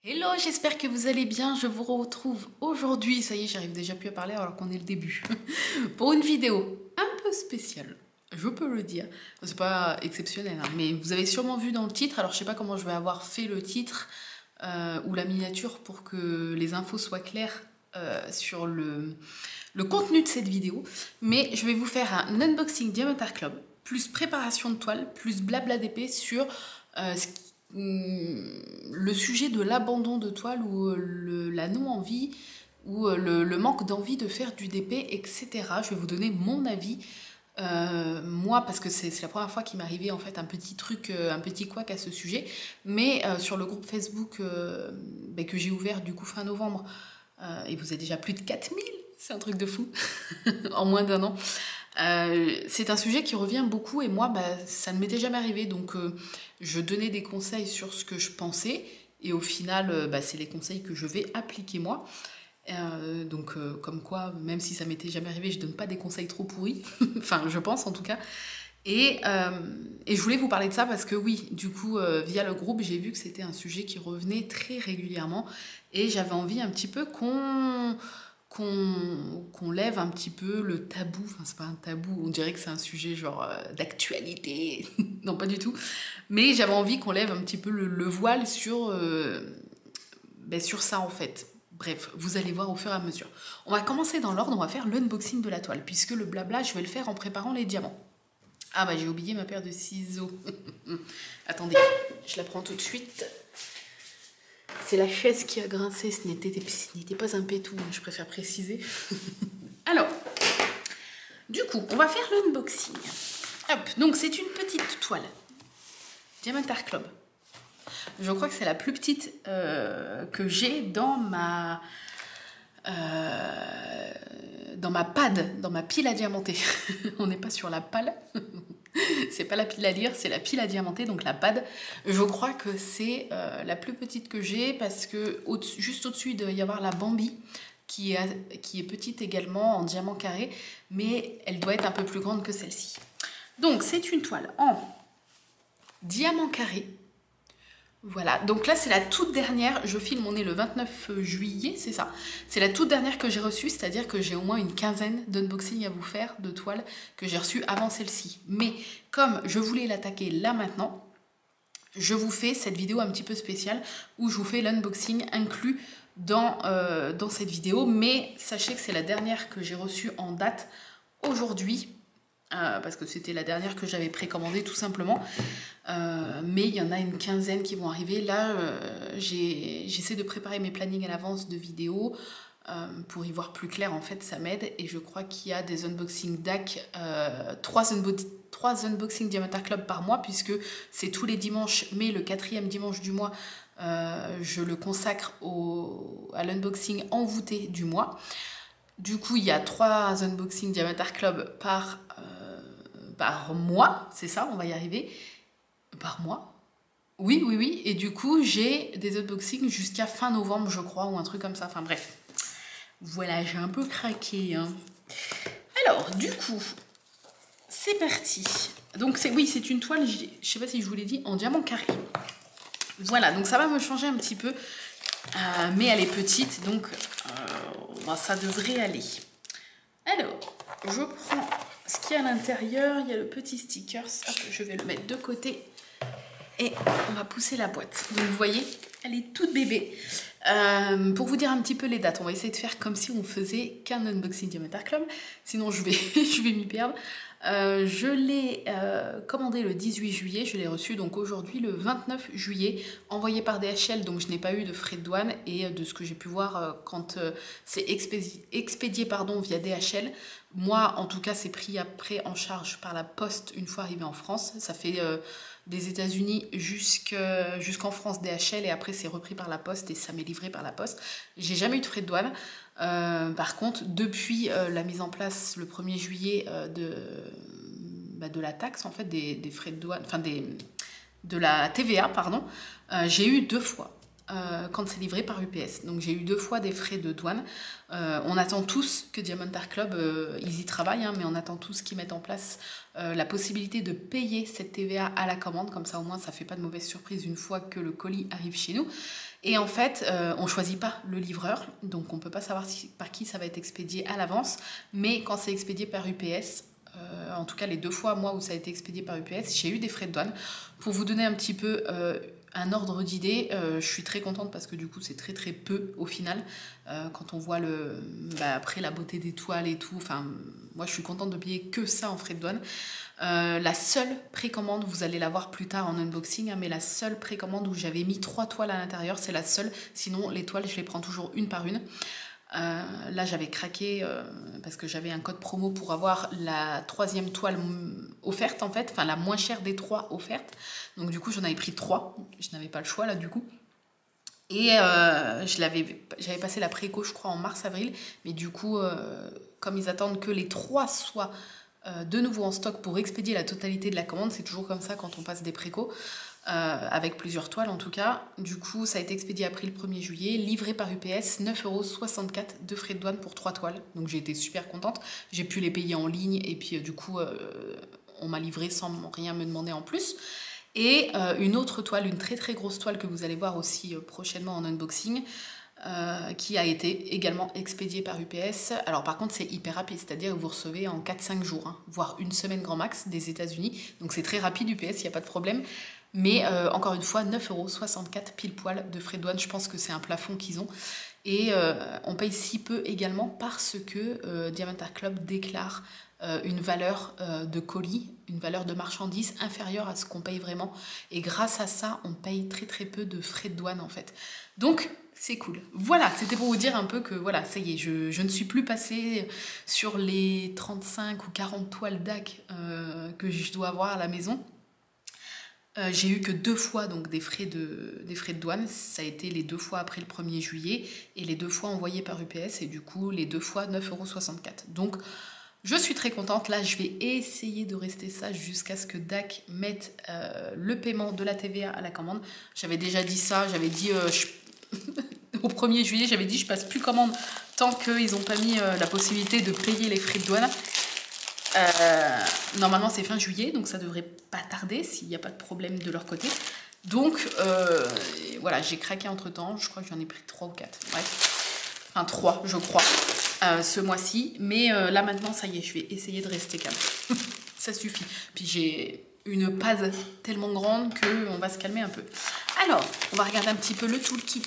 Hello, j'espère que vous allez bien. Je vous retrouve aujourd'hui, ça y est, j'arrive déjà plus à parler alors qu'on est le début, pour une vidéo un peu spéciale, je peux le dire. C'est pas exceptionnel, hein, mais vous avez sûrement vu dans le titre, alors je sais pas comment je vais avoir fait le titre ou la miniature pour que les infos soient claires sur le contenu de cette vidéo, mais je vais vous faire un unboxing Diamond Art Club, plus préparation de toile, plus blabla d'épée sur le sujet de l'abandon de toile ou la non-envie ou le manque d'envie de faire du DP, etc. Je vais vous donner mon avis. Moi, parce que c'est la première fois qu'il m'arrivait en fait un petit truc, un petit couac à ce sujet, mais sur le groupe Facebook que j'ai ouvert du coup fin novembre, et vous êtes déjà plus de 4000, c'est un truc de fou, en moins d'un an. C'est un sujet qui revient beaucoup et moi, ça ne m'était jamais arrivé. Donc, je donnais des conseils sur ce que je pensais et au final, c'est les conseils que je vais appliquer moi. Comme quoi, même si ça m'était jamais arrivé, je donne pas des conseils trop pourris. Enfin, je pense en tout cas. Et je voulais vous parler de ça parce que oui, du coup, via le groupe, j'ai vu que c'était un sujet qui revenait très régulièrement et j'avais envie un petit peu qu'on lève un petit peu le tabou. Enfin, c'est pas un tabou, on dirait que c'est un sujet genre d'actualité. Non, pas du tout. Mais j'avais envie qu'on lève un petit peu le voile sur ça en fait. Bref, vous allez voir au fur et à mesure. On va commencer dans l'ordre, on va faire l'unboxing de la toile, puisque le blabla, je vais le faire en préparant les diamants. Ah j'ai oublié ma paire de ciseaux. Attendez, je la prends tout de suite. C'est la chaise qui a grincé, ce n'était pas un pétou, je préfère préciser. Alors, du coup, on va faire l'unboxing. Hop, donc c'est une petite toile. Diamond Art Club. Je crois que c'est la plus petite que j'ai dans ma pad, dans ma pile à diamanter. On n'est pas sur la pale. C'est pas la pile à lire, c'est la pile à diamanter, donc la pad. Je crois que c'est la plus petite que j'ai parce que juste au-dessus, il doit y avoir la Bambi qui est petite également en diamant carré, mais elle doit être un peu plus grande que celle-ci. Donc c'est une toile en diamant carré. Voilà, donc là c'est la toute dernière, je filme, on est le 29 juillet, c'est ça. C'est la toute dernière que j'ai reçue, c'est-à-dire que j'ai au moins une quinzaine d'unboxings à vous faire de toiles que j'ai reçues avant celle-ci. Mais comme je voulais l'attaquer là maintenant, je vous fais cette vidéo un petit peu spéciale où je vous fais l'unboxing inclus dans cette vidéo. Mais sachez que c'est la dernière que j'ai reçue en date aujourd'hui. Parce que c'était la dernière que j'avais précommandée tout simplement, mais il y en a une quinzaine qui vont arriver. Là j'essaie de préparer mes plannings à l'avance de vidéos pour y voir plus clair, en fait ça m'aide, et je crois qu'il y a des unboxings DAC, 3 unboxings Diamond Art Club par mois, puisque c'est tous les dimanches, mais le 4e dimanche du mois je le consacre à l'unboxing envoûté du mois. Du coup, il y a 3 unboxings Diamond Art Club par mois, c'est ça, on va y arriver. Par mois. Oui. Et du coup, j'ai des unboxings jusqu'à fin novembre, je crois, ou un truc comme ça. Enfin bref. Voilà, j'ai un peu craqué. Hein. Alors, du coup, c'est parti. Donc, c'est une toile, je sais pas si je vous l'ai dit, en diamant carré. Voilà, donc ça va me changer un petit peu. Mais elle est petite, donc ça devrait aller. Alors, je prends ce qu'il y a à l'intérieur. Il y a le petit sticker. Hop, je vais le mettre de côté. Et on va pousser la boîte. Donc vous voyez, elle est toute bébé. Pour vous dire un petit peu les dates, on va essayer de faire comme si on faisait qu'un unboxing Diamond Art Club. Sinon je vais m'y perdre. Je l'ai commandé le 18 juillet, je l'ai reçu donc aujourd'hui le 29 juillet, envoyé par DHL, donc je n'ai pas eu de frais de douane, et de ce que j'ai pu voir quand c'est expédié via DHL, moi en tout cas c'est pris après en charge par la poste une fois arrivé en France. Ça fait des États-Unis jusqu'en France DHL, et après c'est repris par la poste et ça m'est livré par la poste. J'ai jamais eu de frais de douane. Par contre, depuis la mise en place le 1er juillet de la taxe, en fait, des frais de douane, enfin de la TVA, pardon, j'ai eu 2 fois. Quand c'est livré par UPS. Donc j'ai eu 2 fois des frais de douane. On attend tous que Diamond Art Club, ils y travaillent, hein, mais on attend tous qu'ils mettent en place la possibilité de payer cette TVA à la commande. Comme ça au moins ça fait pas de mauvaise surprise une fois que le colis arrive chez nous. Et en fait, on choisit pas le livreur, donc on peut pas savoir par qui ça va être expédié à l'avance, mais quand c'est expédié par UPS, en tout cas les 2 fois moi où ça a été expédié par UPS, j'ai eu des frais de douane. Pour vous donner un petit peu un ordre d'idée, je suis très contente parce que du coup c'est très très peu au final, quand on voit après la beauté des toiles et tout, enfin moi je suis contente de payer que ça en frais de douane. La seule précommande, vous allez la voir plus tard en unboxing, hein, mais la seule précommande où j'avais mis 3 toiles à l'intérieur, c'est la seule, sinon les toiles je les prends toujours une par une. Là j'avais craqué parce que j'avais un code promo pour avoir la 3e toile offerte en fait, enfin la moins chère des 3 offertes, donc du coup j'en avais pris 3, je n'avais pas le choix là du coup. Et j'avais passé la préco je crois en mars-avril, mais du coup comme ils attendent que les 3 soient de nouveau en stock pour expédier la totalité de la commande, c'est toujours comme ça quand on passe des précos, avec plusieurs toiles en tout cas. Du coup, ça a été expédié après le 1er juillet, livré par UPS, 9,64 € de frais de douane pour 3 toiles. Donc j'ai été super contente, j'ai pu les payer en ligne et puis du coup, on m'a livré sans rien me demander en plus. Et une autre toile, une très très grosse toile que vous allez voir aussi prochainement en unboxing, qui a été également expédié par UPS. Alors par contre c'est hyper rapide, c'est-à-dire que vous recevez en 4-5 jours, hein, voire une semaine grand max des États-Unis, donc c'est très rapide UPS, il n'y a pas de problème. Mais encore une fois, 9,64 € pile poil de frais de douane, je pense que c'est un plafond qu'ils ont. Et on paye si peu également parce que Diamond Art Club déclare une valeur de colis, une valeur de marchandises inférieure à ce qu'on paye vraiment. Et grâce à ça, on paye très très peu de frais de douane en fait. Donc c'est cool. Voilà, c'était pour vous dire un peu que voilà, ça y est, je ne suis plus passée sur les 35 ou 40 toiles DAC que je dois avoir à la maison. J'ai eu que 2 fois donc des frais de douane, ça a été les 2 fois après le 1er juillet et les 2 fois envoyés par UPS et du coup les 2 fois 9,64 €. Donc je suis très contente, là je vais essayer de rester sage jusqu'à ce que DAC mette le paiement de la TVA à la commande. J'avais déjà dit ça, j'avais dit au 1er juillet, j'avais dit je passe plus commande tant qu'ils n'ont pas mis la possibilité de payer les frais de douane. Normalement c'est fin juillet, donc ça devrait pas tarder s'il n'y a pas de problème de leur côté. Donc voilà, j'ai craqué entre temps, je crois que j'en ai pris 3 ou 4, bref, enfin 3 je crois, ce mois-ci. Mais là maintenant ça y est, je vais essayer de rester calme, ça suffit. Puis j'ai une pase tellement grande qu'on va se calmer un peu. Alors, on va regarder un petit peu le toolkit.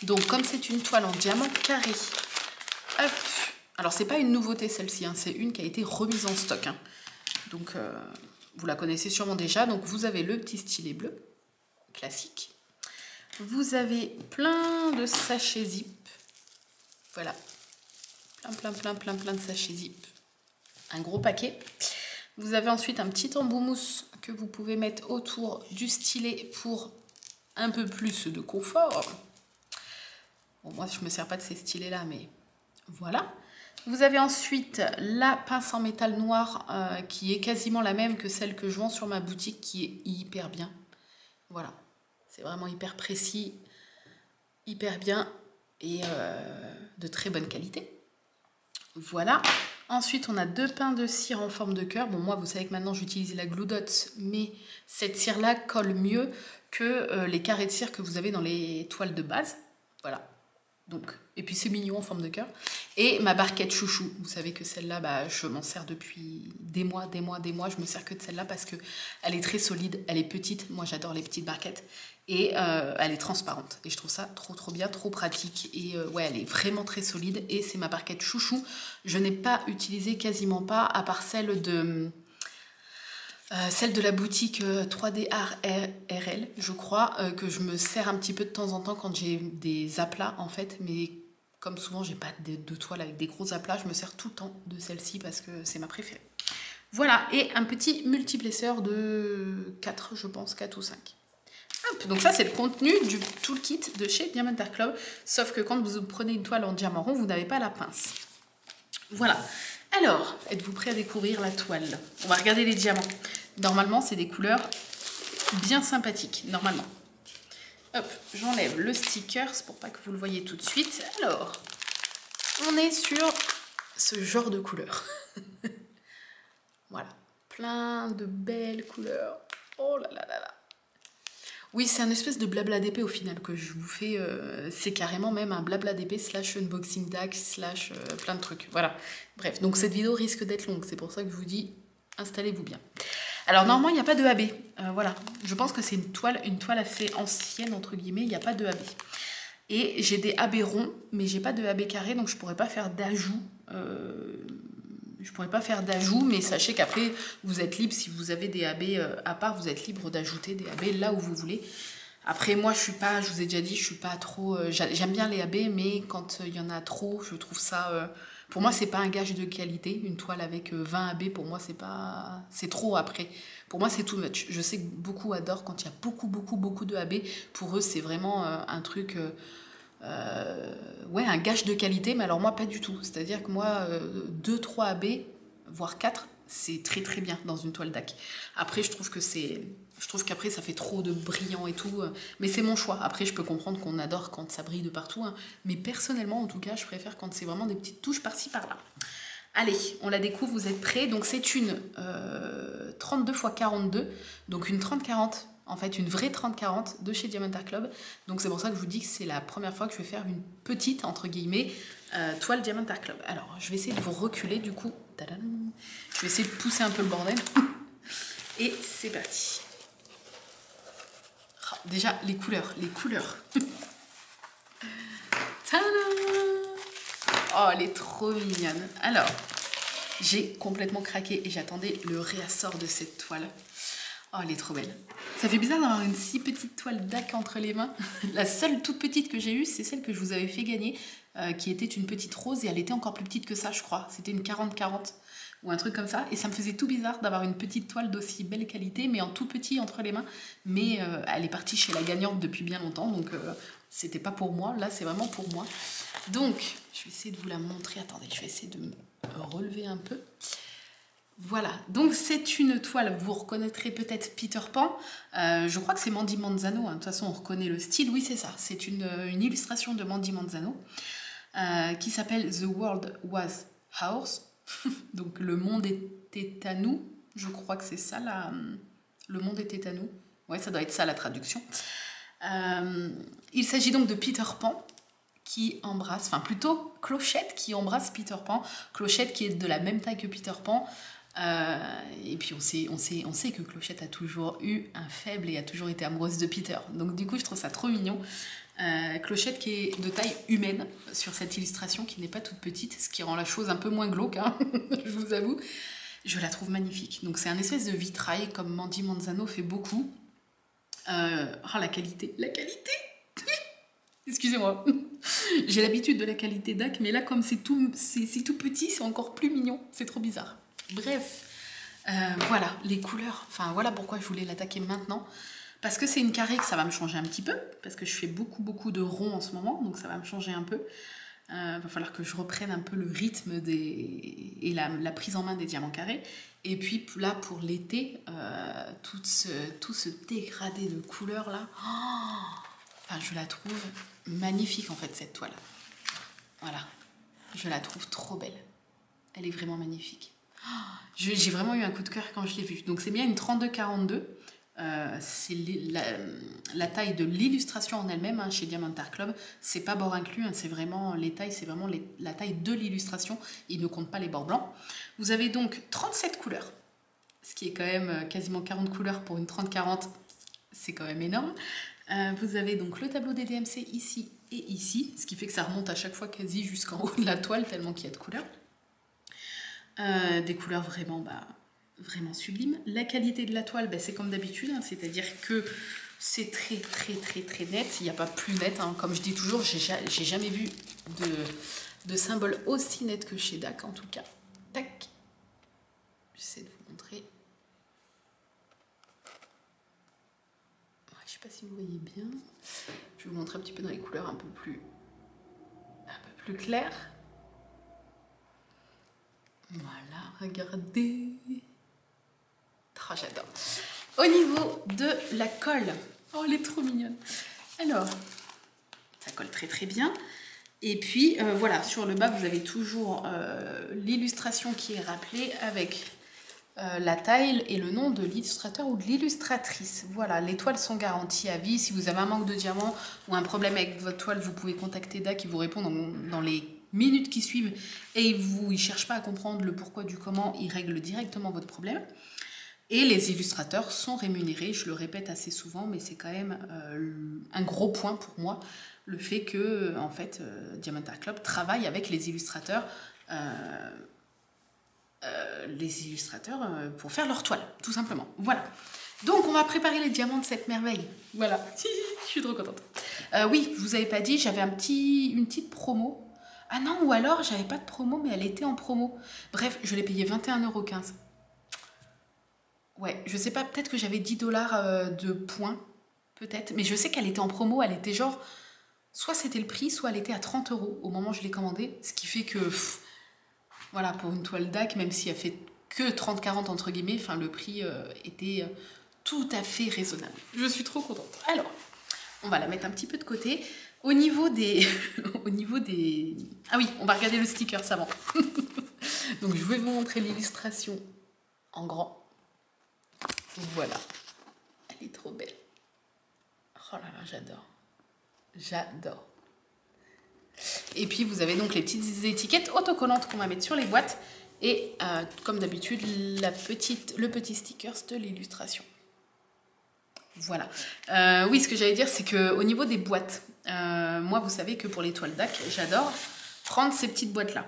Donc comme c'est une toile en diamant carré, hop. Alors, c'est pas une nouveauté celle-ci, hein, c'est une qui a été remise en stock. Hein. Donc, vous la connaissez sûrement déjà. Donc, vous avez le petit stylet bleu, classique. Vous avez plein de sachets zip. Voilà. Plein de sachets zip. Un gros paquet. Vous avez ensuite un petit embout mousse que vous pouvez mettre autour du stylet pour un peu plus de confort. Bon, moi, je me sers pas de ces stylets-là, mais voilà. Vous avez ensuite la pince en métal noir qui est quasiment la même que celle que je vends sur ma boutique, qui est hyper bien. Voilà, c'est vraiment hyper précis, hyper bien et de très bonne qualité. Voilà. Ensuite, on a 2 pains de cire en forme de cœur. Bon, moi, vous savez que maintenant, j'utilise la Glue Dot, mais cette cire-là colle mieux que les carrés de cire que vous avez dans les toiles de base. Voilà. Donc, et puis c'est mignon en forme de cœur. Et ma barquette chouchou, vous savez que celle-là, bah, je m'en sers depuis des mois. Je me sers que de celle-là parce que elle est très solide, elle est petite. Moi, j'adore les petites barquettes. Et elle est transparente. Et je trouve ça trop bien, trop pratique. Et ouais, elle est vraiment très solide. Et c'est ma barquette chouchou. Je n'ai pas utilisé quasiment pas, à part celle de la boutique 3D Art RL, je crois, que je me sers un petit peu de temps en temps quand j'ai des aplats en fait, mais comme souvent j'ai pas de toile avec des gros aplats, je me sers tout le temps de celle-ci parce que c'est ma préférée. Voilà, et un petit multiplesseur de 4, je pense, 4 ou 5. Hop, donc ça c'est le contenu du toolkit de chez Diamond Art Club, sauf que quand vous prenez une toile en diamant rond, vous n'avez pas la pince. Voilà. Alors, êtes-vous prêts à découvrir la toile? On va regarder les diamants. Normalement, c'est des couleurs bien sympathiques, normalement. Hop, j'enlève le sticker pour pas que vous le voyez tout de suite. Alors, on est sur ce genre de couleurs. Voilà, plein de belles couleurs. Oh là là là là. Oui, c'est un espèce de blabla d'épée au final que je vous fais. C'est carrément même un blabla d'épée slash unboxing DAC slash plein de trucs. Voilà. Bref, donc cette vidéo risque d'être longue. C'est pour ça que je vous dis, installez-vous bien. Alors normalement, il n'y a pas de AB. Voilà. Je pense que c'est une toile assez ancienne, entre guillemets. Il n'y a pas de AB. Et j'ai des AB ronds, mais j'ai pas de AB carré, donc je pourrais pas faire d'ajout. Mais sachez qu'après, vous êtes libre, si vous avez des AB à part, vous êtes libre d'ajouter des AB là où vous voulez. Après, moi, je vous ai déjà dit, je suis pas trop... j'aime bien les AB, mais quand il y en a trop, je trouve ça... pour moi, c'est pas un gage de qualité. Une toile avec 20 AB, pour moi, c'est trop après. Pour moi, c'est too much. Je sais que beaucoup adorent quand il y a beaucoup de AB. Pour eux, c'est vraiment un truc... ouais, un gage de qualité, mais alors moi pas du tout. C'est-à-dire que moi, 2-3 AB, voire 4, c'est très bien dans une toile DAC. Après, je trouve qu'après ça fait trop de brillant et tout, mais c'est mon choix. Après, je peux comprendre qu'on adore quand ça brille de partout, hein, mais personnellement, en tout cas, je préfère quand c'est vraiment des petites touches par-ci par-là. Allez, on la découvre, vous êtes prêts? Donc c'est une 32 x 42, donc une 30-40. En fait, une vraie 30-40 de chez Diamond Art Club. Donc c'est pour ça que je vous dis que c'est la première fois que je vais faire une petite, entre guillemets, toile Diamond Art Club. Alors, je vais essayer de vous reculer du coup. Tadam. Je vais essayer de pousser un peu le bordel. Et c'est parti. Oh, déjà, les couleurs. Tadam. Oh, elle est trop mignonne. Alors, j'ai complètement craqué et j'attendais le réassort de cette toile. Oh, elle est trop belle. Ça fait bizarre d'avoir une si petite toile DAC entre les mains. La seule toute petite que j'ai eue, c'est celle que je vous avais fait gagner, qui était une petite rose, et elle était encore plus petite que ça, je crois. C'était une 40-40 ou un truc comme ça. Et ça me faisait tout bizarre d'avoir une petite toile d'aussi belle qualité, mais en tout petit entre les mains. Mais elle est partie chez la gagnante depuis bien longtemps, donc c'était pas pour moi. Là, c'est vraiment pour moi. Donc, je vais essayer de vous la montrer. Attendez, je vais essayer de me relever un peu. Voilà, donc c'est une toile, vous reconnaîtrez peut-être Peter Pan, je crois que c'est Mandy Manzano, hein. De toute façon on reconnaît le style, oui c'est ça, c'est une illustration de Mandy Manzano qui s'appelle The World Was Ours, donc le monde était à nous, je crois que c'est ça, le monde était à nous, ouais ça doit être ça la traduction. Il s'agit donc de Peter Pan, qui embrasse, enfin plutôt Clochette qui embrasse Peter Pan, Clochette qui est de la même taille que Peter Pan, et puis on sait que Clochette a toujours eu un faible et a toujours été amoureuse de Peter, donc du coup je trouve ça trop mignon. Clochette qui est de taille humaine sur cette illustration, qui n'est pas toute petite, ce qui rend la chose un peu moins glauque, hein, je vous avoue. Je la trouve magnifique, donc c'est un espèce de vitrail comme Mandy Manzano fait beaucoup. Oh la qualité excusez-moi, j'ai l'habitude de la qualité DAC, mais là, comme c'est tout petit, c'est encore plus mignon. C'est trop bizarre. Bref, voilà, les couleurs. Enfin, voilà pourquoi je voulais l'attaquer maintenant. Parce que c'est une carrée que ça va me changer un petit peu. Parce que je fais beaucoup de ronds en ce moment, donc ça va me changer un peu. Va falloir que je reprenne un peu le rythme et la prise en main des diamants carrés. Et puis là, pour l'été, tout ce dégradé de couleurs là... Oh, enfin, je la trouve magnifique en fait cette toile. Voilà, je la trouve trop belle. Elle est vraiment magnifique. Oh, j'ai vraiment eu un coup de cœur quand je l'ai vue. Donc c'est bien une 32-42. C'est la taille de l'illustration en elle-même, hein, chez Diamond Art Club. C'est pas bord inclus, hein, c'est vraiment les tailles, c'est vraiment la taille de l'illustration. Il ne compte pas les bords blancs. Vous avez donc 37 couleurs, ce qui est quand même quasiment 40 couleurs pour une 30-40. C'est quand même énorme. Vous avez donc le tableau des DMC ici et ici, ce qui fait que ça remonte à chaque fois quasi jusqu'en haut de la toile, tellement qu'il y a de couleurs. Des couleurs vraiment, vraiment sublimes. La qualité de la toile, c'est comme d'habitude, hein, c'est-à-dire que c'est très net. Il n'y a pas plus net, hein. Comme je dis toujours, j'ai jamais vu de symbole aussi net que chez DAC, en tout cas. Tac. J'essaie de vous montrer. Je sais pas si vous voyez bien. Je vais vous montrer un petit peu dans les couleurs un peu plus claires. Voilà, regardez. Oh, j'adore. Au niveau de la colle, oh, elle est trop mignonne. Alors, ça colle très bien. Et puis, voilà, sur le bas, vous avez toujours l'illustration qui est rappelée avec la taille et le nom de l'illustrateur ou de l'illustratrice. Voilà, les toiles sont garanties à vie. Si vous avez un manque de diamants ou un problème avec votre toile, vous pouvez contacter Da qui vous répond dans les minutes qui suivent et il ne cherche pas à comprendre le pourquoi du comment, il règle directement votre problème. Et les illustrateurs sont rémunérés, je le répète assez souvent, mais c'est quand même un gros point pour moi, le fait que en fait, Diamond Art Club travaille avec les illustrateurs pour faire leur toile, tout simplement. Voilà. Donc, on va préparer les diamants de cette merveille. Voilà. Je suis trop contente. Oui, je vous avais pas dit, j'avais une petite promo. Ah non, ou alors, j'avais pas de promo, mais elle était en promo. Bref, je l'ai payé 21,15 €. Ouais, je sais pas, peut-être que j'avais 10 $ de points, peut-être. Mais je sais qu'elle était en promo, elle était genre... Soit c'était le prix, soit elle était à 30 € au moment où je l'ai commandée. Ce qui fait que... voilà, pour une toile DAC, même si elle fait que 30-40 entre guillemets, enfin le prix était tout à fait raisonnable. Je suis trop contente. Alors, on va la mettre un petit peu de côté. Au niveau des... Ah oui, on va regarder le sticker avant. Donc je vais vous montrer l'illustration en grand. Voilà. Elle est trop belle. Oh là là, j'adore. J'adore. Et puis vous avez donc les petites étiquettes autocollantes qu'on va mettre sur les boîtes et comme d'habitude le petit sticker de l'illustration. Voilà. Oui, ce que j'allais dire, c'est qu'au niveau des boîtes, moi vous savez que pour les toiles DAC, j'adore prendre ces petites boîtes là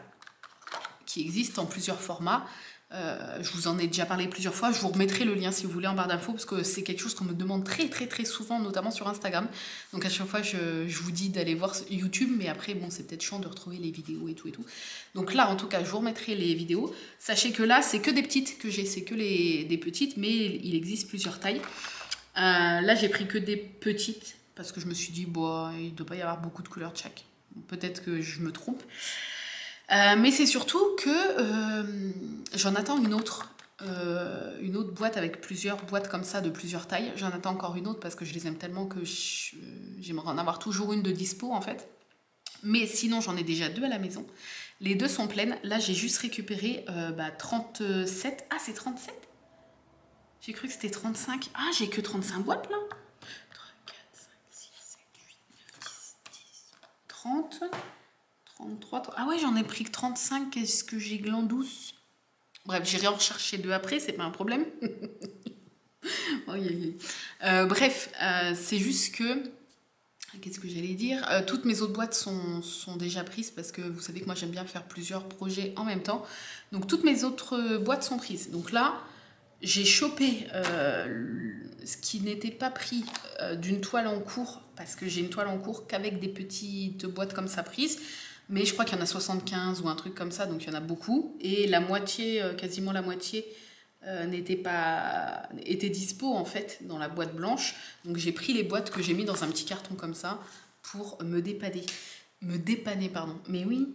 qui existent en plusieurs formats. Je vous en ai déjà parlé plusieurs fois, je vous remettrai le lien si vous voulez en barre d'infos parce que c'est quelque chose qu'on me demande très souvent, notamment sur Instagram. Donc à chaque fois je vous dis d'aller voir YouTube, mais après bon c'est peut-être chiant de retrouver les vidéos et tout. Donc là en tout cas je vous remettrai les vidéos. Sachez que là c'est que des petites que j'ai, c'est que des petites, mais il existe plusieurs tailles. Là j'ai pris que des petites parce que je me suis dit bon, il ne doit pas y avoir beaucoup de couleurs de chaque. Peut-être que je me trompe. Mais c'est surtout que j'en attends une autre boîte avec plusieurs boîtes comme ça de plusieurs tailles. J'en attends encore une autre parce que je les aime tellement que j'aimerais en avoir toujours une de dispo en fait. Mais sinon j'en ai déjà 2 à la maison. Les 2 sont pleines. Là j'ai juste récupéré 37. Ah c'est 37 ? J'ai cru que c'était 35. Ah j'ai que 35 boîtes là. 3, 4, 5, 6, 7, 8, 9, 10, 30... 33. Ah ouais, j'en ai pris que 35. Qu'est-ce que j'ai glandouce. Bref, j'irai en rechercher 2 après, c'est pas un problème. Bref, c'est juste que... Qu'est-ce que j'allais dire, toutes mes autres boîtes sont déjà prises parce que vous savez que moi j'aime bien faire plusieurs projets en même temps. Donc toutes mes autres boîtes sont prises. Donc là, j'ai chopé ce qui n'était pas pris d'une toile en cours parce que j'ai une toile en cours qu'avec des petites boîtes comme ça prises. Mais je crois qu'il y en a 75 ou un truc comme ça, donc il y en a beaucoup. Et la moitié, quasiment la moitié, était dispo en fait dans la boîte blanche. Donc j'ai pris les boîtes que j'ai mis dans un petit carton comme ça pour me dépanner. Pardon. Mais oui,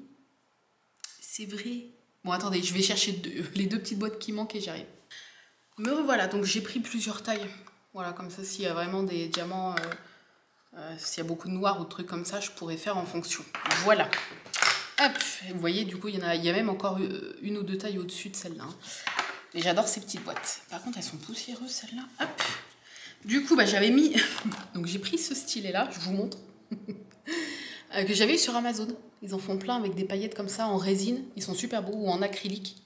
c'est vrai. Bon attendez, je vais chercher les 2 petites boîtes qui manquent et j'arrive. Me revoilà, donc j'ai pris plusieurs tailles. Voilà, comme ça s'il y a vraiment des diamants... s'il y a beaucoup de noir ou de trucs comme ça, je pourrais faire en fonction. Voilà. Hop, vous voyez, du coup, il y a même encore une ou 2 tailles au-dessus de celle-là. Et j'adore ces petites boîtes. Par contre, elles sont poussiéreuses, celles-là. Hop. Du coup, j'avais mis... Donc, j'ai pris ce stylet-là, je vous montre. Que j'avais eu sur Amazon. Ils en font plein avec des paillettes comme ça, en résine. Ils sont super beaux, ou en acrylique.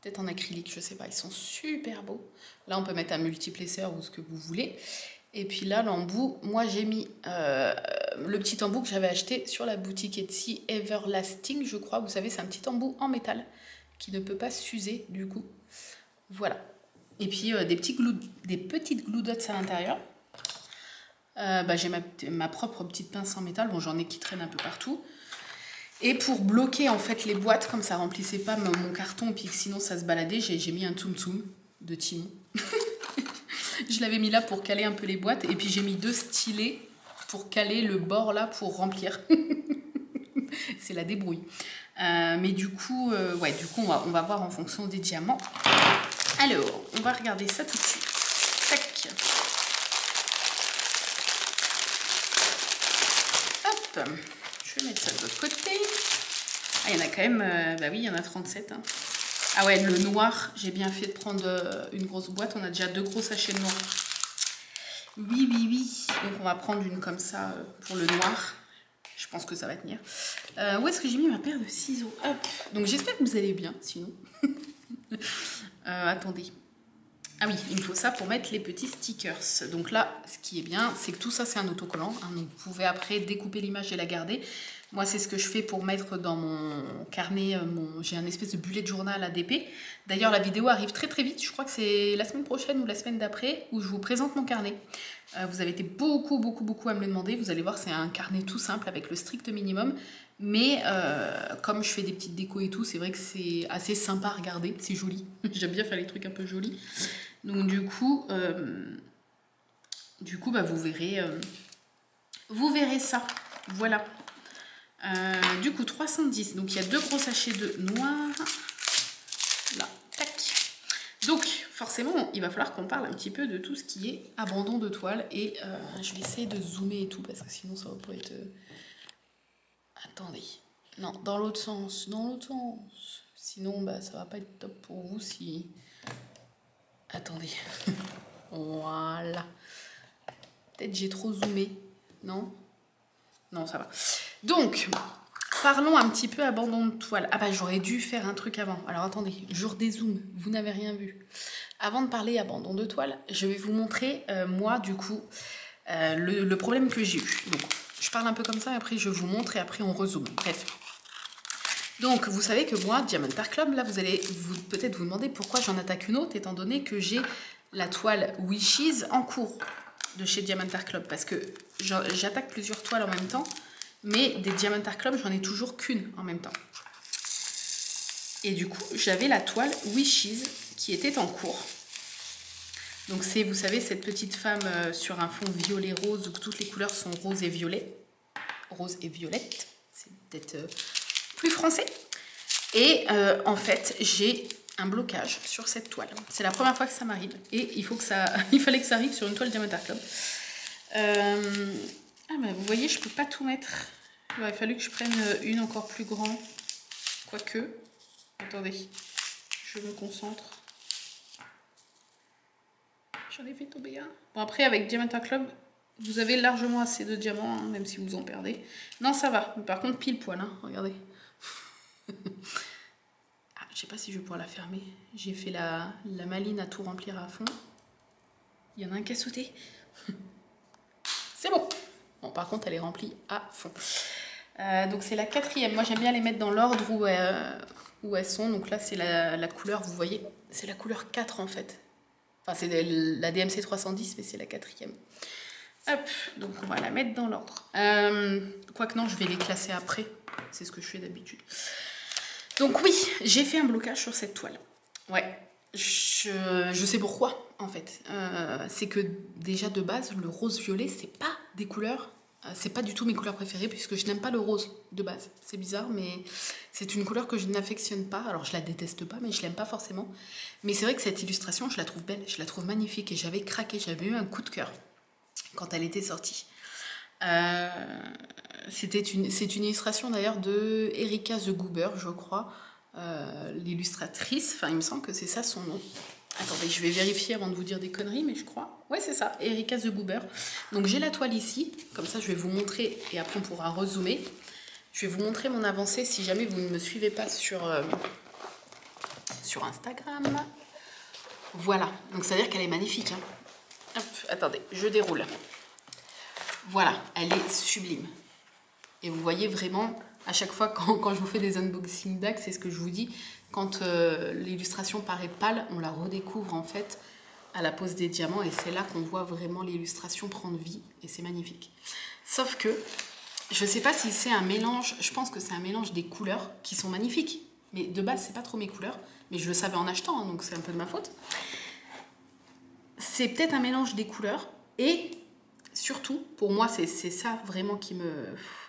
Peut-être en acrylique, je sais pas. Ils sont super beaux. Là, on peut mettre un multiplesseur ou ce que vous voulez. Et puis là, l'embout, moi j'ai mis le petit embout que j'avais acheté sur la boutique Etsy Everlasting, je crois. Vous savez, c'est un petit embout en métal qui ne peut pas s'user du coup. Voilà. Et puis des petites glue dots à l'intérieur. J'ai ma propre petite pince en métal. Bon, j'en ai qui traînent un peu partout. Et pour bloquer en fait les boîtes, comme ça remplissait pas mon carton, et puis sinon ça se baladait, j'ai mis un Tsum Tsum de Timon. Je l'avais mis là pour caler un peu les boîtes. Et puis j'ai mis 2 stylets pour caler le bord là pour remplir. C'est la débrouille. Mais du coup, on va voir en fonction des diamants. Alors, on va regarder ça tout de suite. Tac. Hop. Je vais mettre ça de l'autre côté. Ah, il y en a quand même... oui, il y en a 37. Hein. Ah ouais, le noir, j'ai bien fait de prendre une grosse boîte. On a déjà 2 gros sachets de noir. Oui, oui, oui. Donc on va prendre une comme ça pour le noir. Je pense que ça va tenir. Où est-ce que j'ai mis ma paire de ciseaux? Hop. Donc j'espère que vous allez bien, sinon. Attendez. Ah oui, il me faut ça pour mettre les petits stickers. Donc là, ce qui est bien, c'est que tout ça, c'est un autocollant. Hein, donc vous pouvez après découper l'image et la garder. Moi, c'est ce que je fais pour mettre dans mon carnet. J'ai un espèce de bullet journal ADP. D'ailleurs, la vidéo arrive très très vite. Je crois que c'est la semaine prochaine ou la semaine d'après où je vous présente mon carnet. Vous avez été beaucoup à me le demander. Vous allez voir, c'est un carnet tout simple avec le strict minimum. Mais comme je fais des petites décos et tout, c'est vrai que c'est assez sympa à regarder. C'est joli. J'aime bien faire les trucs un peu jolis. Donc du coup bah, vous verrez ça. Voilà. Du coup 310. Donc il y a 2 gros sachets de noir. Là, tac. Donc forcément, il va falloir qu'on parle un petit peu de tout ce qui est abandon de toile. Et je vais essayer de zoomer et tout parce que sinon ça va pas être... Attendez. Non, dans l'autre sens. Dans l'autre sens. Sinon, bah, ça va pas être top pour vous si... Attendez. Voilà. Peut-être j'ai trop zoomé. Non? Non, ça va. Donc, parlons un petit peu abandon de toile. Ah bah j'aurais dû faire un truc avant. Alors attendez, je redézoome. Vous n'avez rien vu. Avant de parler abandon de toile, je vais vous montrer, moi, du coup, le problème que j'ai eu. Donc, je parle un peu comme ça, après je vous montre et après on rezoome. Bref. Donc, vous savez que moi, Diamond Art Club, là, vous allez peut-être vous demander pourquoi j'en attaque une autre, étant donné que j'ai la toile Wishes en cours de chez Diamond Art Club. Parce que j'attaque plusieurs toiles en même temps, mais des Diamond Art Club, j'en ai toujours qu'une en même temps. Et du coup, j'avais la toile Wishes qui était en cours. Donc, c'est, vous savez, cette petite femme sur un fond violet-rose où toutes les couleurs sont rose et violet. Rose et violette, c'est peut-être... plus français. Et en fait, j'ai un blocage sur cette toile. C'est la première fois que ça m'arrive. Et il fallait que ça arrive sur une toile Diamond Art Club. Ah ben vous voyez, je peux pas tout mettre. Il aurait fallu que je prenne une encore plus grande. Quoique. Attendez. Je me concentre. J'en ai fait tomber un. Bon après, avec Diamond Art Club, vous avez largement assez de diamants, hein, même si vous en perdez. Non, ça va. Mais par contre, pile poil, hein, regardez. Ah, je sais pas si je vais pouvoir la fermer. J'ai fait la maline à tout remplir à fond. Il y en a un qui a sauté. C'est bon. Bon, par contre, elle est remplie à fond. Donc, c'est la 4e. Moi, j'aime bien les mettre dans l'ordre où elles sont. Donc là, c'est la couleur, vous voyez, c'est la couleur 4 en fait. Enfin, c'est la DMC 310, mais c'est la 4e. Hop, donc on va la mettre dans l'ordre. Quoique non, je vais les classer après. C'est ce que je fais d'habitude. Donc oui, j'ai fait un blocage sur cette toile. Ouais, je sais pourquoi en fait. C'est que déjà de base, le rose-violet, c'est pas des couleurs, c'est pas du tout mes couleurs préférées puisque je n'aime pas le rose de base. C'est bizarre, mais c'est une couleur que je n'affectionne pas. Alors je la déteste pas, mais je l'aime pas forcément. Mais c'est vrai que cette illustration, je la trouve belle, je la trouve magnifique et j'avais craqué, j'avais eu un coup de cœur quand elle était sortie. C'est une illustration d'ailleurs de Erika The Goober, je crois, l'illustratrice. Enfin, il me semble que c'est ça son nom. Attendez, je vais vérifier avant de vous dire des conneries, mais je crois. Ouais, c'est ça, Erika The Goober. Donc j'ai la toile ici, comme ça je vais vous montrer et après on pourra rezoomer. Je vais vous montrer mon avancée si jamais vous ne me suivez pas sur Instagram. Voilà, donc ça veut dire qu'elle est magnifique. Hein. Hop, attendez, je déroule. Voilà, elle est sublime. Et vous voyez vraiment, à chaque fois quand je vous fais des unboxing decks, c'est ce que je vous dis, quand l'illustration paraît pâle, on la redécouvre en fait à la pose des diamants et c'est là qu'on voit vraiment l'illustration prendre vie et c'est magnifique. Sauf que, je ne sais pas si c'est un mélange, je pense que c'est un mélange des couleurs qui sont magnifiques. Mais de base, c'est pas trop mes couleurs, mais je le savais en achetant, hein, donc c'est un peu de ma faute. C'est peut-être un mélange des couleurs et... Surtout, pour moi, c'est ça vraiment qui me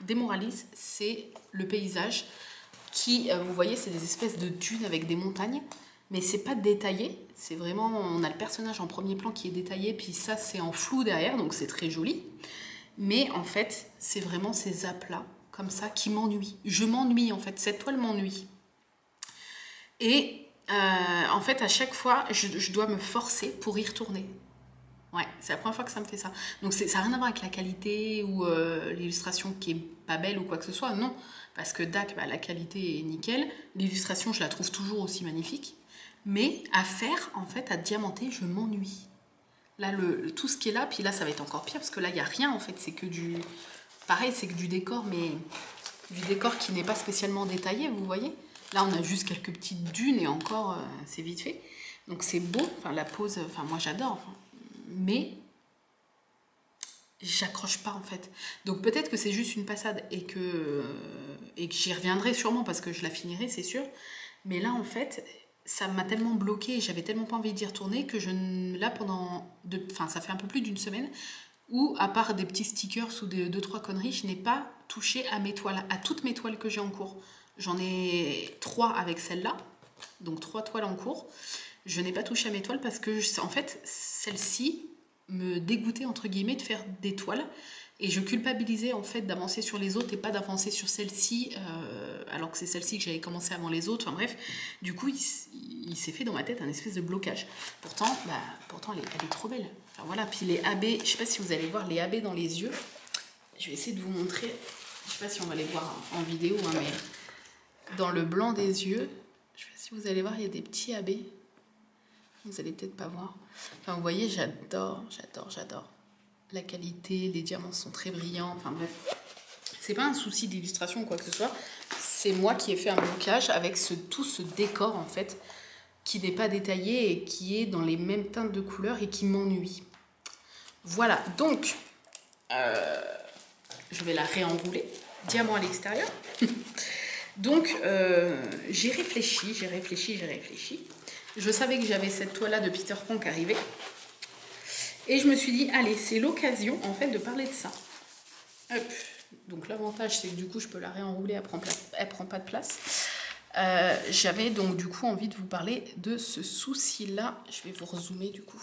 démoralise, c'est le paysage qui, vous voyez, c'est des espèces de dunes avec des montagnes, mais c'est pas détaillé, c'est vraiment, on a le personnage en premier plan qui est détaillé, puis ça c'est en flou derrière, donc c'est très joli, mais en fait, c'est vraiment ces aplats comme ça qui m'ennuient. Je m'ennuie en fait, cette toile m'ennuie. Et En fait, à chaque fois, je dois me forcer pour y retourner. Ouais, c'est la première fois que ça me fait ça. Donc ça n'a rien à voir avec la qualité ou l'illustration qui est pas belle ou quoi que ce soit, non. Parce que DAC, bah, la qualité est nickel. L'illustration, je la trouve toujours aussi magnifique. Mais à faire, en fait, à diamanter, je m'ennuie. Là, tout ce qui est là, puis là, ça va être encore pire, parce que là, il n'y a rien, en fait. C'est que du... Pareil, c'est que du décor, mais du décor qui n'est pas spécialement détaillé, vous voyez. Là, on a juste quelques petites dunes, et encore, c'est vite fait. Donc c'est beau, enfin, la pose, enfin, moi, j'adore, enfin, mais j'accroche pas en fait. Donc peut-être que c'est juste une passade et que j'y reviendrai sûrement parce que je la finirai, c'est sûr. Mais là en fait, ça m'a tellement bloqué et j'avais tellement pas envie d'y retourner que là enfin ça fait un peu plus d'une semaine où à part des petits stickers ou deux trois conneries, je n'ai pas touché à mes toiles, à toutes mes toiles que j'ai en cours. J'en ai 3 avec celle-là, donc 3 toiles en cours. Je n'ai pas touché à mes toiles parce que, en fait, celle-ci me dégoûtait, entre guillemets, de faire des toiles. Et je culpabilisais, en fait, d'avancer sur les autres et pas d'avancer sur celle-ci, alors que c'est celle-ci que j'avais commencé avant les autres. Enfin bref, du coup, il s'est fait dans ma tête un espèce de blocage. Pourtant, elle est trop belle. Enfin voilà, puis les AB, je ne sais pas si vous allez voir les AB dans les yeux. Je vais essayer de vous montrer. Je ne sais pas si on va les voir en vidéo, hein, mais dans le blanc des yeux, je ne sais pas si vous allez voir, il y a des petits AB. Vous allez peut-être pas voir. Enfin, vous voyez, j'adore. La qualité, les diamants sont très brillants. Enfin bref, c'est pas un souci d'illustration ou quoi que ce soit. C'est moi qui ai fait un blocage avec tout ce décor en fait, qui n'est pas détaillé et qui est dans les mêmes teintes de couleurs et qui m'ennuie. Voilà, donc je vais la réenrouler. Diamant à l'extérieur. Donc j'ai réfléchi. Je savais que j'avais cette toile-là de Peter Pan qui arrivait. Et je me suis dit, allez, c'est l'occasion, en fait, de parler de ça. Hop. Donc, l'avantage, c'est que du coup, je peux la réenrouler, elle prend pas de place. J'avais donc, du coup, envie de vous parler de ce souci-là. Je vais vous rezoomer, du coup.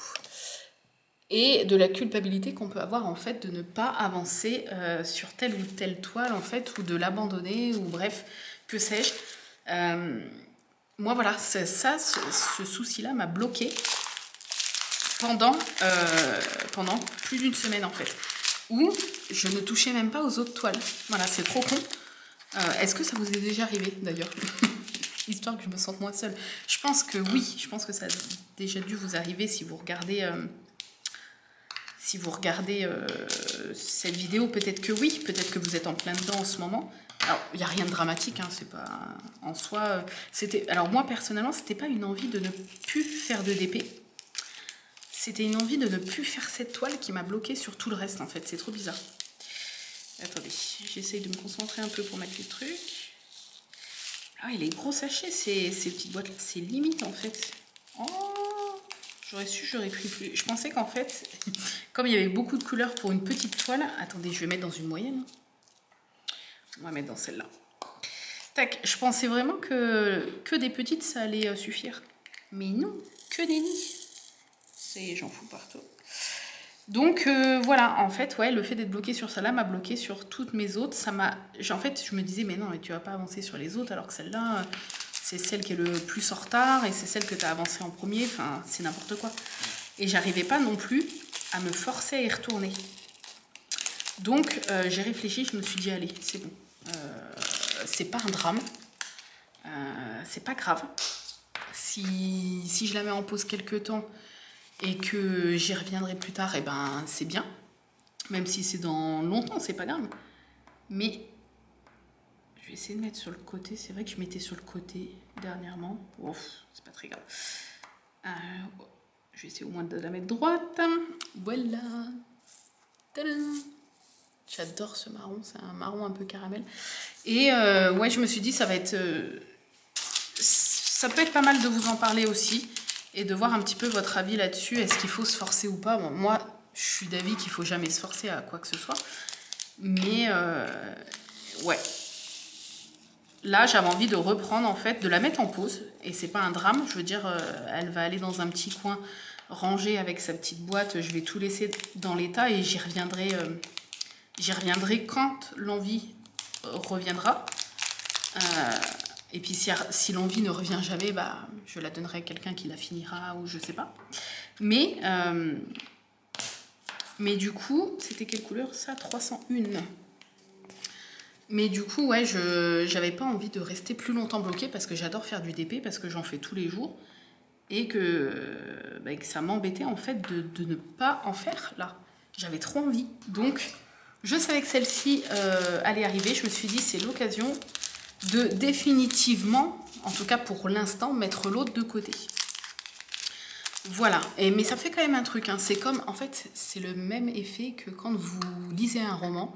Et de la culpabilité qu'on peut avoir, en fait, de ne pas avancer sur telle ou telle toile, en fait, ou de l'abandonner, ou bref, que sais-je. Moi, voilà, ce souci-là m'a bloquée pendant plus d'une semaine, en fait, où je ne touchais même pas aux autres toiles. Voilà, c'est trop con. Est-ce que ça vous est déjà arrivé, d'ailleurs? Histoire que je me sente moins seule. Je pense que oui, je pense que ça a déjà dû vous arriver si vous regardez... cette vidéo, peut-être que oui, peut-être que vous êtes en plein dedans en ce moment. Alors, il n'y a rien de dramatique, hein, c'est pas en soi. Alors moi personnellement, c'était pas une envie de ne plus faire de DP. C'était une envie de ne plus faire cette toile qui m'a bloquée sur tout le reste en fait. C'est trop bizarre. Attendez, j'essaye de me concentrer un peu pour mettre les trucs. Ah oui, les gros sachets, ces petites boîtes là, c'est limite en fait. Oh, j'aurais su, j'aurais pris plus. Je pensais qu'en fait, comme il y avait beaucoup de couleurs pour une petite toile. Attendez, je vais mettre dans une moyenne. On va mettre dans celle-là. Tac, je pensais vraiment que des petites, ça allait suffire. Mais non, que des nids. J'en fous partout. Donc voilà, en fait, ouais, le fait d'être bloqué sur celle-là m'a bloqué sur toutes mes autres. En fait, je me disais, mais non, mais tu vas pas avancer sur les autres, alors que celle-là, c'est celle qui est le plus en retard, et c'est celle que tu as avancé en premier. Enfin, c'est n'importe quoi. Et j'arrivais pas non plus à me forcer à y retourner. Donc, j'ai réfléchi, je me suis dit, allez, c'est bon. C'est pas un drame. C'est pas grave. Si je la mets en pause quelques temps et que j'y reviendrai plus tard, et ben c'est bien. Même si c'est dans longtemps, c'est pas grave. Mais je vais essayer de mettre sur le côté. C'est vrai que je mettais sur le côté dernièrement. Ouf, c'est pas très grave. Je vais essayer au moins de la mettre droite. Voilà. Tadam. J'adore ce marron, c'est un marron un peu caramel. Et ouais, je me suis dit, ça peut être pas mal de vous en parler aussi et de voir un petit peu votre avis là-dessus. Est-ce qu'il faut se forcer ou pas? Bon, moi, je suis d'avis qu'il faut jamais se forcer à quoi que ce soit. Mais ouais. Là, j'avais envie de reprendre, en fait, de la mettre en pause. Et c'est pas un drame. Je veux dire, elle va aller dans un petit coin rangé avec sa petite boîte. Je vais tout laisser dans l'état et j'y reviendrai quand l'envie reviendra. Et puis si l'envie ne revient jamais, bah, je la donnerai à quelqu'un qui la finira ou je sais pas. Mais du coup, c'était quelle couleur ça? 301. Mais du coup, ouais, j'avais pas envie de rester plus longtemps bloquée parce que j'adore faire du DP, parce que j'en fais tous les jours. Et que ça m'embêtait en fait de ne pas en faire là. J'avais trop envie. Donc, je savais que celle-ci allait arriver. Je me suis dit, c'est l'occasion de définitivement, en tout cas pour l'instant, mettre l'autre de côté. Voilà. Mais ça fait quand même un truc. Hein. C'est comme, en fait, c'est le même effet que quand vous lisez un roman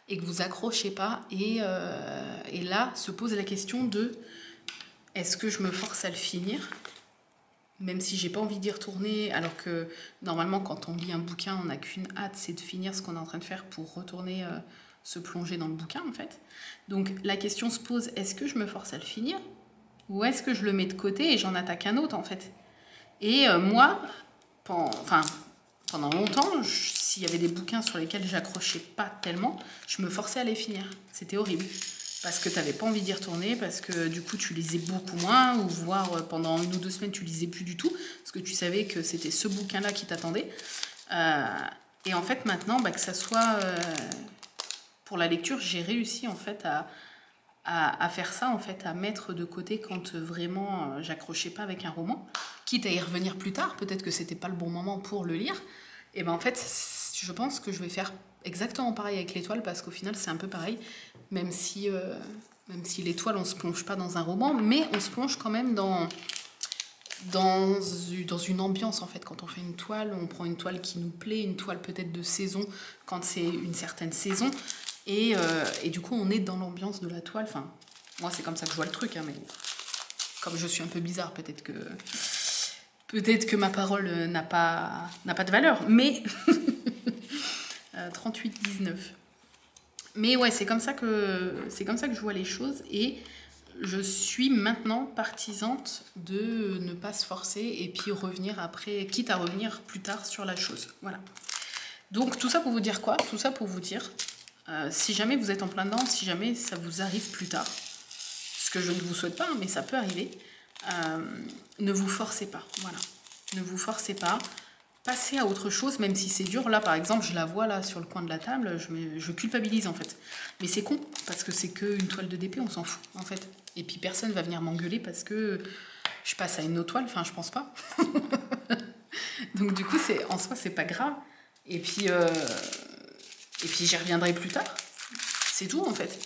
et que vous accrochez pas. Et là, se pose la question de, est-ce que je me force à le finir ? Même si j'ai pas envie d'y retourner, alors que normalement quand on lit un bouquin, on n'a qu'une hâte, c'est de finir ce qu'on est en train de faire pour retourner se plonger dans le bouquin en fait. Donc la question se pose, est-ce que je me force à le finir ou est-ce que je le mets de côté et j'en attaque un autre en fait? Et moi, pendant longtemps, s'il y avait des bouquins sur lesquels j'accrochais pas tellement, je me forçais à les finir. C'était horrible. Parce que tu n'avais pas envie d'y retourner, parce que du coup tu lisais beaucoup moins, ou voire pendant 1 ou 2 semaines tu lisais plus du tout, parce que tu savais que c'était ce bouquin-là qui t'attendait. Et en fait maintenant, que ça soit pour la lecture, j'ai réussi en fait à faire ça, en fait, à mettre de côté quand vraiment j'accrochais pas avec un roman, quitte à y revenir plus tard, peut-être que c'était pas le bon moment pour le lire. Et ben en fait, je pense que je vais faire exactement pareil avec l'étoile, parce qu'au final c'est un peu pareil, même si l'étoile on se plonge pas dans un roman, mais on se plonge quand même dans une ambiance en fait. Quand on fait une toile, on prend une toile qui nous plaît, une toile peut-être de saison quand c'est une certaine saison, et du coup on est dans l'ambiance de la toile. Enfin, moi c'est comme ça que je vois le truc, hein, mais comme je suis un peu bizarre, peut-être que ma parole n'a pas de valeur, mais 38-19. Mais ouais, c'est comme ça que je vois les choses, et je suis maintenant partisante de ne pas se forcer et puis revenir après, quitte à revenir plus tard sur la chose. Voilà. Donc tout ça pour vous dire quoi? Tout ça pour vous dire, si jamais vous êtes en plein dedans, si jamais ça vous arrive plus tard, ce que je ne vous souhaite pas, mais ça peut arriver, ne vous forcez pas. Voilà. Ne vous forcez pas. Passez à autre chose, même si c'est dur. Là, par exemple, je la vois là sur le coin de la table, je culpabilise en fait. Mais c'est con, parce que c'est qu'une toile de DP, on s'en fout en fait. Et puis personne va venir m'engueuler parce que je passe à une autre toile, enfin je pense pas. Donc du coup, en soi, c'est pas grave. Et puis j'y reviendrai plus tard. C'est tout en fait.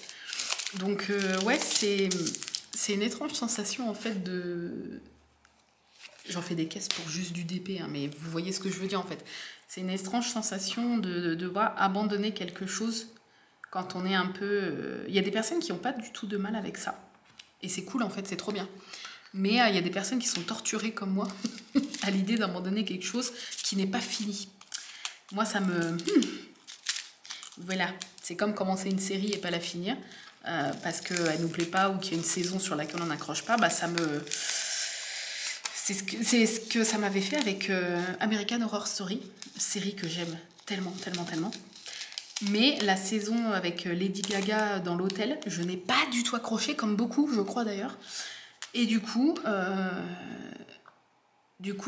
Donc ouais, c'est une étrange sensation en fait de... J'en fais des caisses pour juste du DP, hein, mais vous voyez ce que je veux dire en fait. C'est une étrange sensation de devoir abandonner quelque chose quand on est un peu... Il y a des personnes qui n'ont pas du tout de mal avec ça. Et c'est cool en fait, c'est trop bien. Mais il y a des personnes qui sont torturées comme moi à l'idée d'abandonner quelque chose qui n'est pas fini. Moi ça me... Voilà, c'est comme commencer une série et pas la finir parce qu'elle ne nous plaît pas ou qu'il y a une saison sur laquelle on n'accroche pas, ça me... C'est ce que ça m'avait fait avec American Horror Story, série que j'aime tellement, tellement, tellement. Mais la saison avec Lady Gaga dans l'hôtel, je n'ai pas du tout accroché, comme beaucoup, je crois d'ailleurs. Et du coup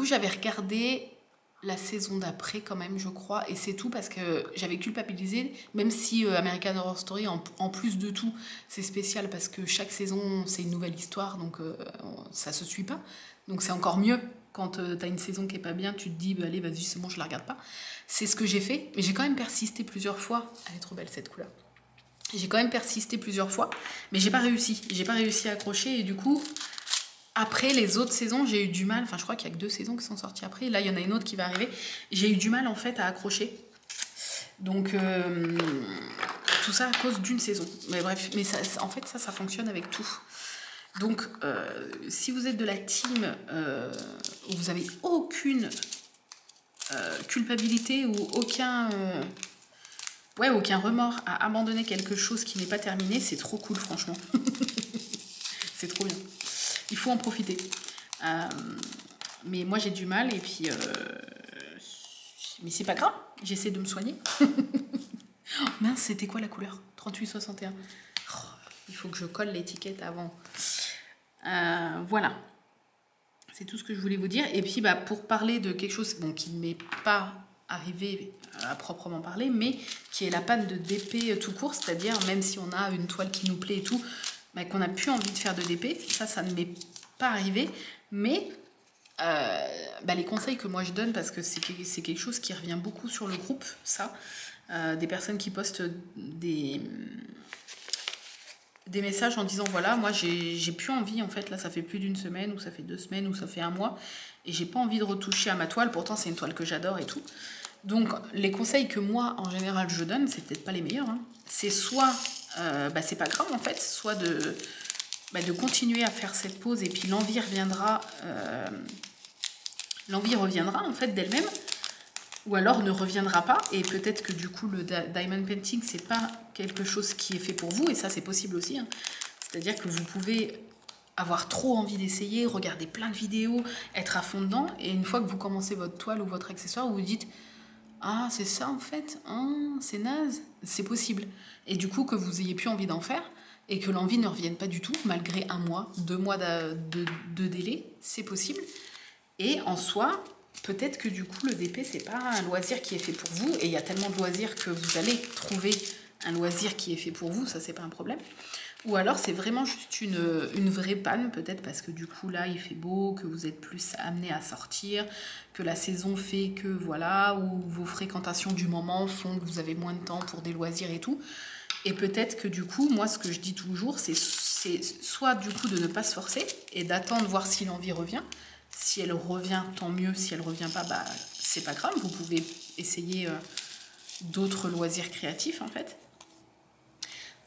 j'avais regardé la saison d'après quand même, je crois, et c'est tout, parce que j'avais culpabilisé, même si American Horror Story, en plus de tout, c'est spécial parce que chaque saison, c'est une nouvelle histoire, donc ça se suit pas. Donc c'est encore mieux quand t'as une saison qui est pas bien, tu te dis, bah, allez, vas-y, c'est bon, je la regarde pas. C'est ce que j'ai fait, mais j'ai quand même persisté plusieurs fois. Elle est trop belle cette couleur. J'ai quand même persisté plusieurs fois, mais j'ai pas réussi. J'ai pas réussi à accrocher, et du coup, après les autres saisons, j'ai eu du mal. Enfin, je crois qu'il y a que 2 saisons qui sont sorties après. Là, il y en a une autre qui va arriver. J'ai eu du mal en fait à accrocher. Donc tout ça à cause d'une saison. Mais bref, mais ça, en fait, ça fonctionne avec tout. Donc, si vous êtes de la team où vous avez aucune culpabilité ou aucun remords à abandonner quelque chose qui n'est pas terminé, c'est trop cool, franchement. C'est trop bien. Il faut en profiter. Mais moi, j'ai du mal, et puis... mais c'est pas grave, j'essaie de me soigner. Oh, mince, c'était quoi la couleur? 38-61. Oh, il faut que je colle l'étiquette avant Voilà. C'est tout ce que je voulais vous dire. Et puis, bah, pour parler de quelque chose qui ne m'est pas arrivé à proprement parler, mais qui est la panne de DP tout court, c'est-à-dire même si on a une toile qui nous plaît et tout, bah, qu'on n'a plus envie de faire de DP, ça ne m'est pas arrivé. Mais les conseils que moi je donne, parce que c'est quelque chose qui revient beaucoup sur le groupe, ça, des personnes qui postent des messages en disant voilà, moi j'ai plus envie, en fait, là ça fait plus d'une semaine, ou ça fait 2 semaines, ou ça fait 1 mois, et j'ai pas envie de retoucher à ma toile, pourtant c'est une toile que j'adore et tout. Donc les conseils que moi en général je donne, c'est peut-être pas les meilleurs, hein. C'est soit, c'est pas grave en fait, soit de continuer à faire cette pause, et puis l'envie reviendra en fait d'elle-même, ou alors ne reviendra pas, et peut-être que du coup le diamond painting c'est pas quelque chose qui est fait pour vous, et ça c'est possible aussi, hein. C'est-à-dire que vous pouvez avoir trop envie d'essayer, regarder plein de vidéos, être à fond dedans, et une fois que vous commencez votre toile ou votre accessoire, vous vous dites ah c'est ça en fait, ah, c'est naze, c'est possible, et du coup que vous ayez plus envie d'en faire, et que l'envie ne revienne pas du tout malgré 1 mois, 2 mois de délai, c'est possible. Et en soi, peut-être que du coup le DP c'est pas un loisir qui est fait pour vous, et il y a tellement de loisirs que vous allez trouver un loisir qui est fait pour vous, ça c'est pas un problème. Ou alors c'est vraiment juste une vraie panne, peut-être parce que du coup là il fait beau, que vous êtes plus amené à sortir, que la saison fait que voilà, ou vos fréquentations du moment font que vous avez moins de temps pour des loisirs et tout. Et peut-être que du coup, moi ce que je dis toujours, c'est soit du coup de ne pas se forcer et d'attendre voir si l'envie revient. Si elle revient, tant mieux. Si elle revient pas, c'est pas grave. Vous pouvez essayer d'autres loisirs créatifs en fait.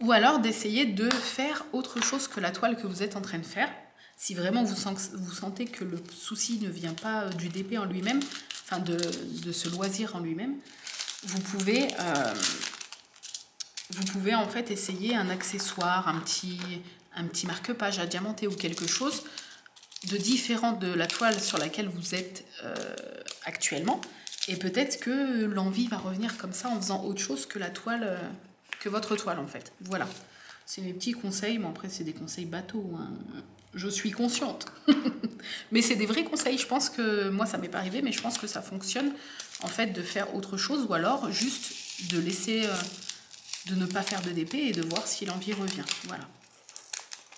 Ou alors d'essayer de faire autre chose que la toile que vous êtes en train de faire. Si vraiment vous sentez que le souci ne vient pas du DP en lui-même, enfin de ce loisir en lui-même, vous pouvez en fait essayer un accessoire, un petit marque-page à diamanter ou quelque chose de différent de la toile sur laquelle vous êtes actuellement, et peut-être que l'envie va revenir comme ça en faisant autre chose que la toile, que votre toile en fait. Voilà, c'est mes petits conseils, mais après c'est des conseils bateaux, hein. Je suis consciente. Mais c'est des vrais conseils, je pense que moi ça m'est pas arrivé, mais je pense que ça fonctionne en fait de faire autre chose, ou alors juste de laisser, de ne pas faire de DP et de voir si l'envie revient. Voilà.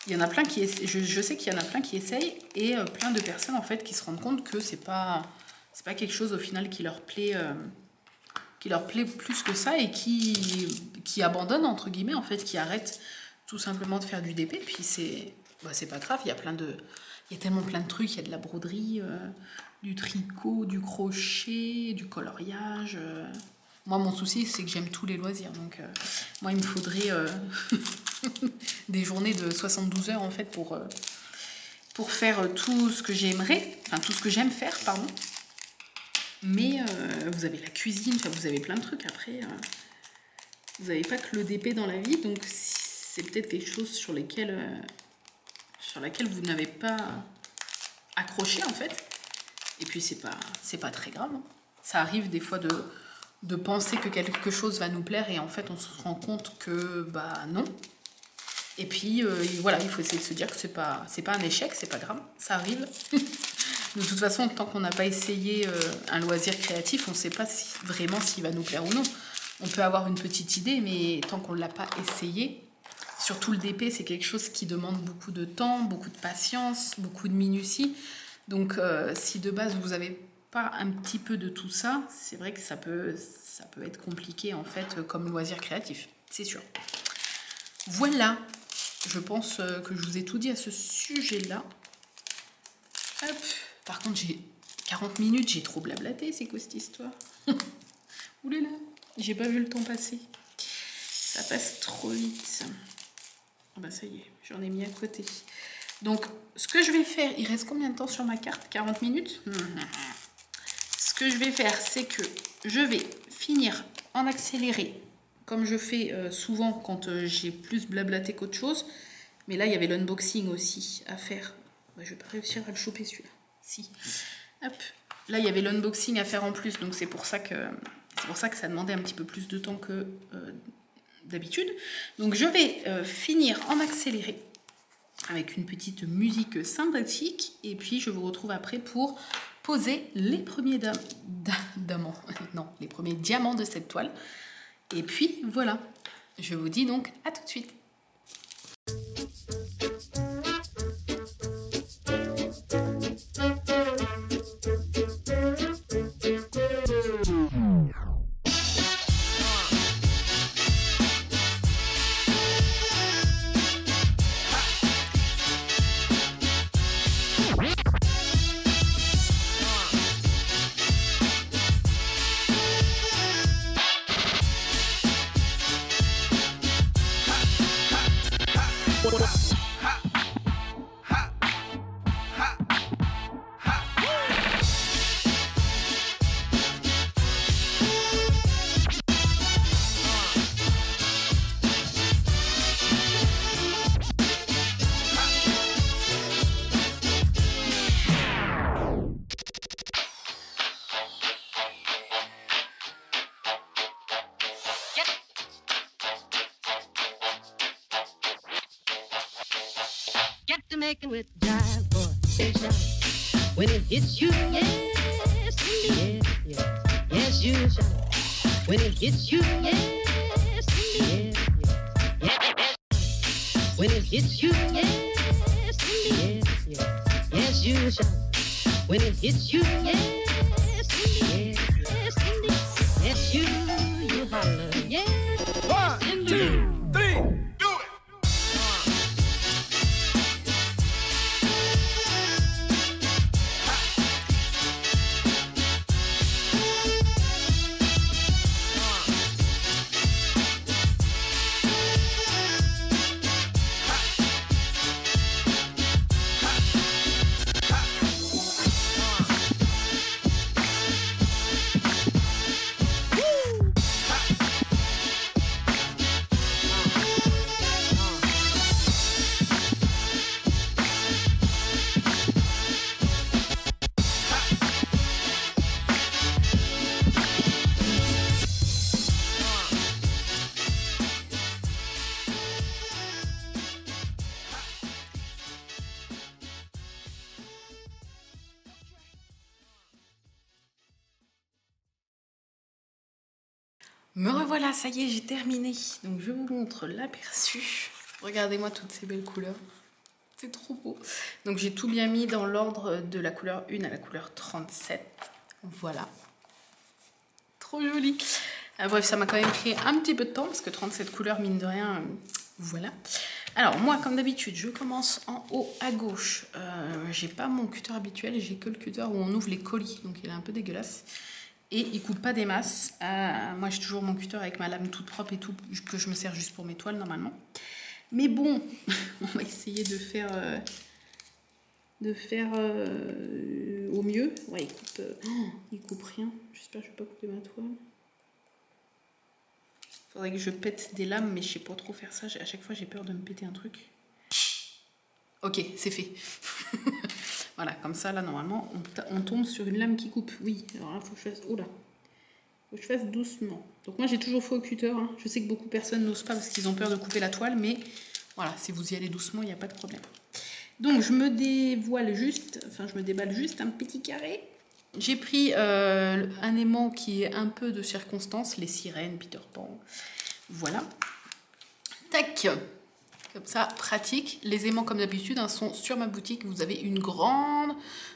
Il y en a plein qui je sais qu'il y en a plein qui essayent, et plein de personnes en fait qui se rendent compte que c'est pas quelque chose au final qui leur plaît plus que ça, et qui abandonnent entre guillemets en fait, qui arrêtent tout simplement de faire du DP. Puis c'est pas grave, il y a tellement plein de trucs, il y a de la broderie, du tricot, du crochet, du coloriage. Moi, mon souci, c'est que j'aime tous les loisirs. Donc, moi, il me faudrait des journées de 72 heures, en fait, pour faire tout ce que j'aimerais, enfin, tout ce que j'aime faire, pardon. Mais vous avez la cuisine, enfin, vous avez plein de trucs. Après, vous n'avez pas que le DP dans la vie. Donc, c'est peut-être quelque chose sur laquelle vous n'avez pas accroché, en fait. Et puis, c'est pas très grave, hein. Ça arrive des fois de penser que quelque chose va nous plaire, et en fait on se rend compte que non. Et puis voilà, il faut essayer de se dire que c'est pas un échec, c'est pas grave, ça arrive. De toute façon, tant qu'on n'a pas essayé un loisir créatif, on ne sait pas vraiment s'il va nous plaire ou non. On peut avoir une petite idée, mais tant qu'on ne l'a pas essayé, surtout le DP, c'est quelque chose qui demande beaucoup de temps, beaucoup de patience, beaucoup de minutie. Donc si de base vous avez pas un petit peu de tout ça, c'est vrai que ça peut être compliqué en fait comme loisir créatif, c'est sûr. Voilà, je pense que je vous ai tout dit à ce sujet-là. Hop. Par contre, j'ai 40 minutes, j'ai trop blablaté, c'est quoi cette histoire? Oulala, j'ai pas vu le temps passer. Ça passe trop vite. Ah bah ça y est, j'en ai mis à côté. Donc, ce que je vais faire, il reste combien de temps sur ma carte? 40 minutes? Ce que je vais faire, c'est que je vais finir en accéléré, comme je fais souvent quand j'ai plus blablaté qu'autre chose. Mais là, il y avait l'unboxing aussi à faire. Bah, je vais pas réussir à le choper celui-là. Si. Hop. Là, il y avait l'unboxing à faire en plus, donc c'est pour ça que ça demandait un petit peu plus de temps que d'habitude. Donc, je vais finir en accéléré. avec une petite musique sympathique. Et puis je vous retrouve après pour poser les premiers diamants. Non, les premiers diamants de cette toile. Et puis voilà, je vous dis donc à tout de suite. Making with jive boy, when it hits you, yes, indeed, yes, yes, you shine. When it hits you, yes, indeed, yes, when it hits you, yes, indeed, yes, yes, you shine. When it hits you, yes, indeed, yes, indeed, yes, you holler, yes, 1, 2, 3. Me revoilà, ça y est, j'ai terminé. Donc je vous montre l'aperçu. Regardez-moi toutes ces belles couleurs. C'est trop beau. Donc j'ai tout bien mis dans l'ordre de la couleur 1 à la couleur 37. Voilà. Trop joli. Bref, ça m'a quand même pris un petit peu de temps parce que 37 couleurs, mine de rien, voilà. Alors moi, comme d'habitude, je commence en haut à gauche. J'ai pas mon cutter habituel, j'ai que le cutter où on ouvre les colis. Donc il est un peu dégueulasse. Et il coupe pas des masses. Moi j'ai toujours mon cutter avec ma lame toute propre et tout, que je me sers juste pour mes toiles normalement. Mais bon, on va essayer de faire au mieux. Ouais, il coupe rien. J'espère que je vais pas couper ma toile. Faudrait que je pète des lames, mais je sais pas trop faire ça. À chaque fois j'ai peur de me péter un truc. Ok, c'est fait. Voilà, comme ça, là, normalement, on tombe sur une lame qui coupe. Oui, alors là, il faut que je fasse... Oh là, faut que je fasse doucement. Donc moi, j'ai toujours fait au cutter. Hein. Je sais que beaucoup de personnes n'osent pas parce qu'ils ont peur de couper la toile. Mais voilà, si vous y allez doucement, il n'y a pas de problème. Donc, je me déballe juste un petit carré. J'ai pris un aimant qui est un peu de circonstance. Les sirènes, Peter Pan. Voilà. Tac. Comme ça, pratique. Les aimants, comme d'habitude, hein, sont sur ma boutique. Vous avez une grande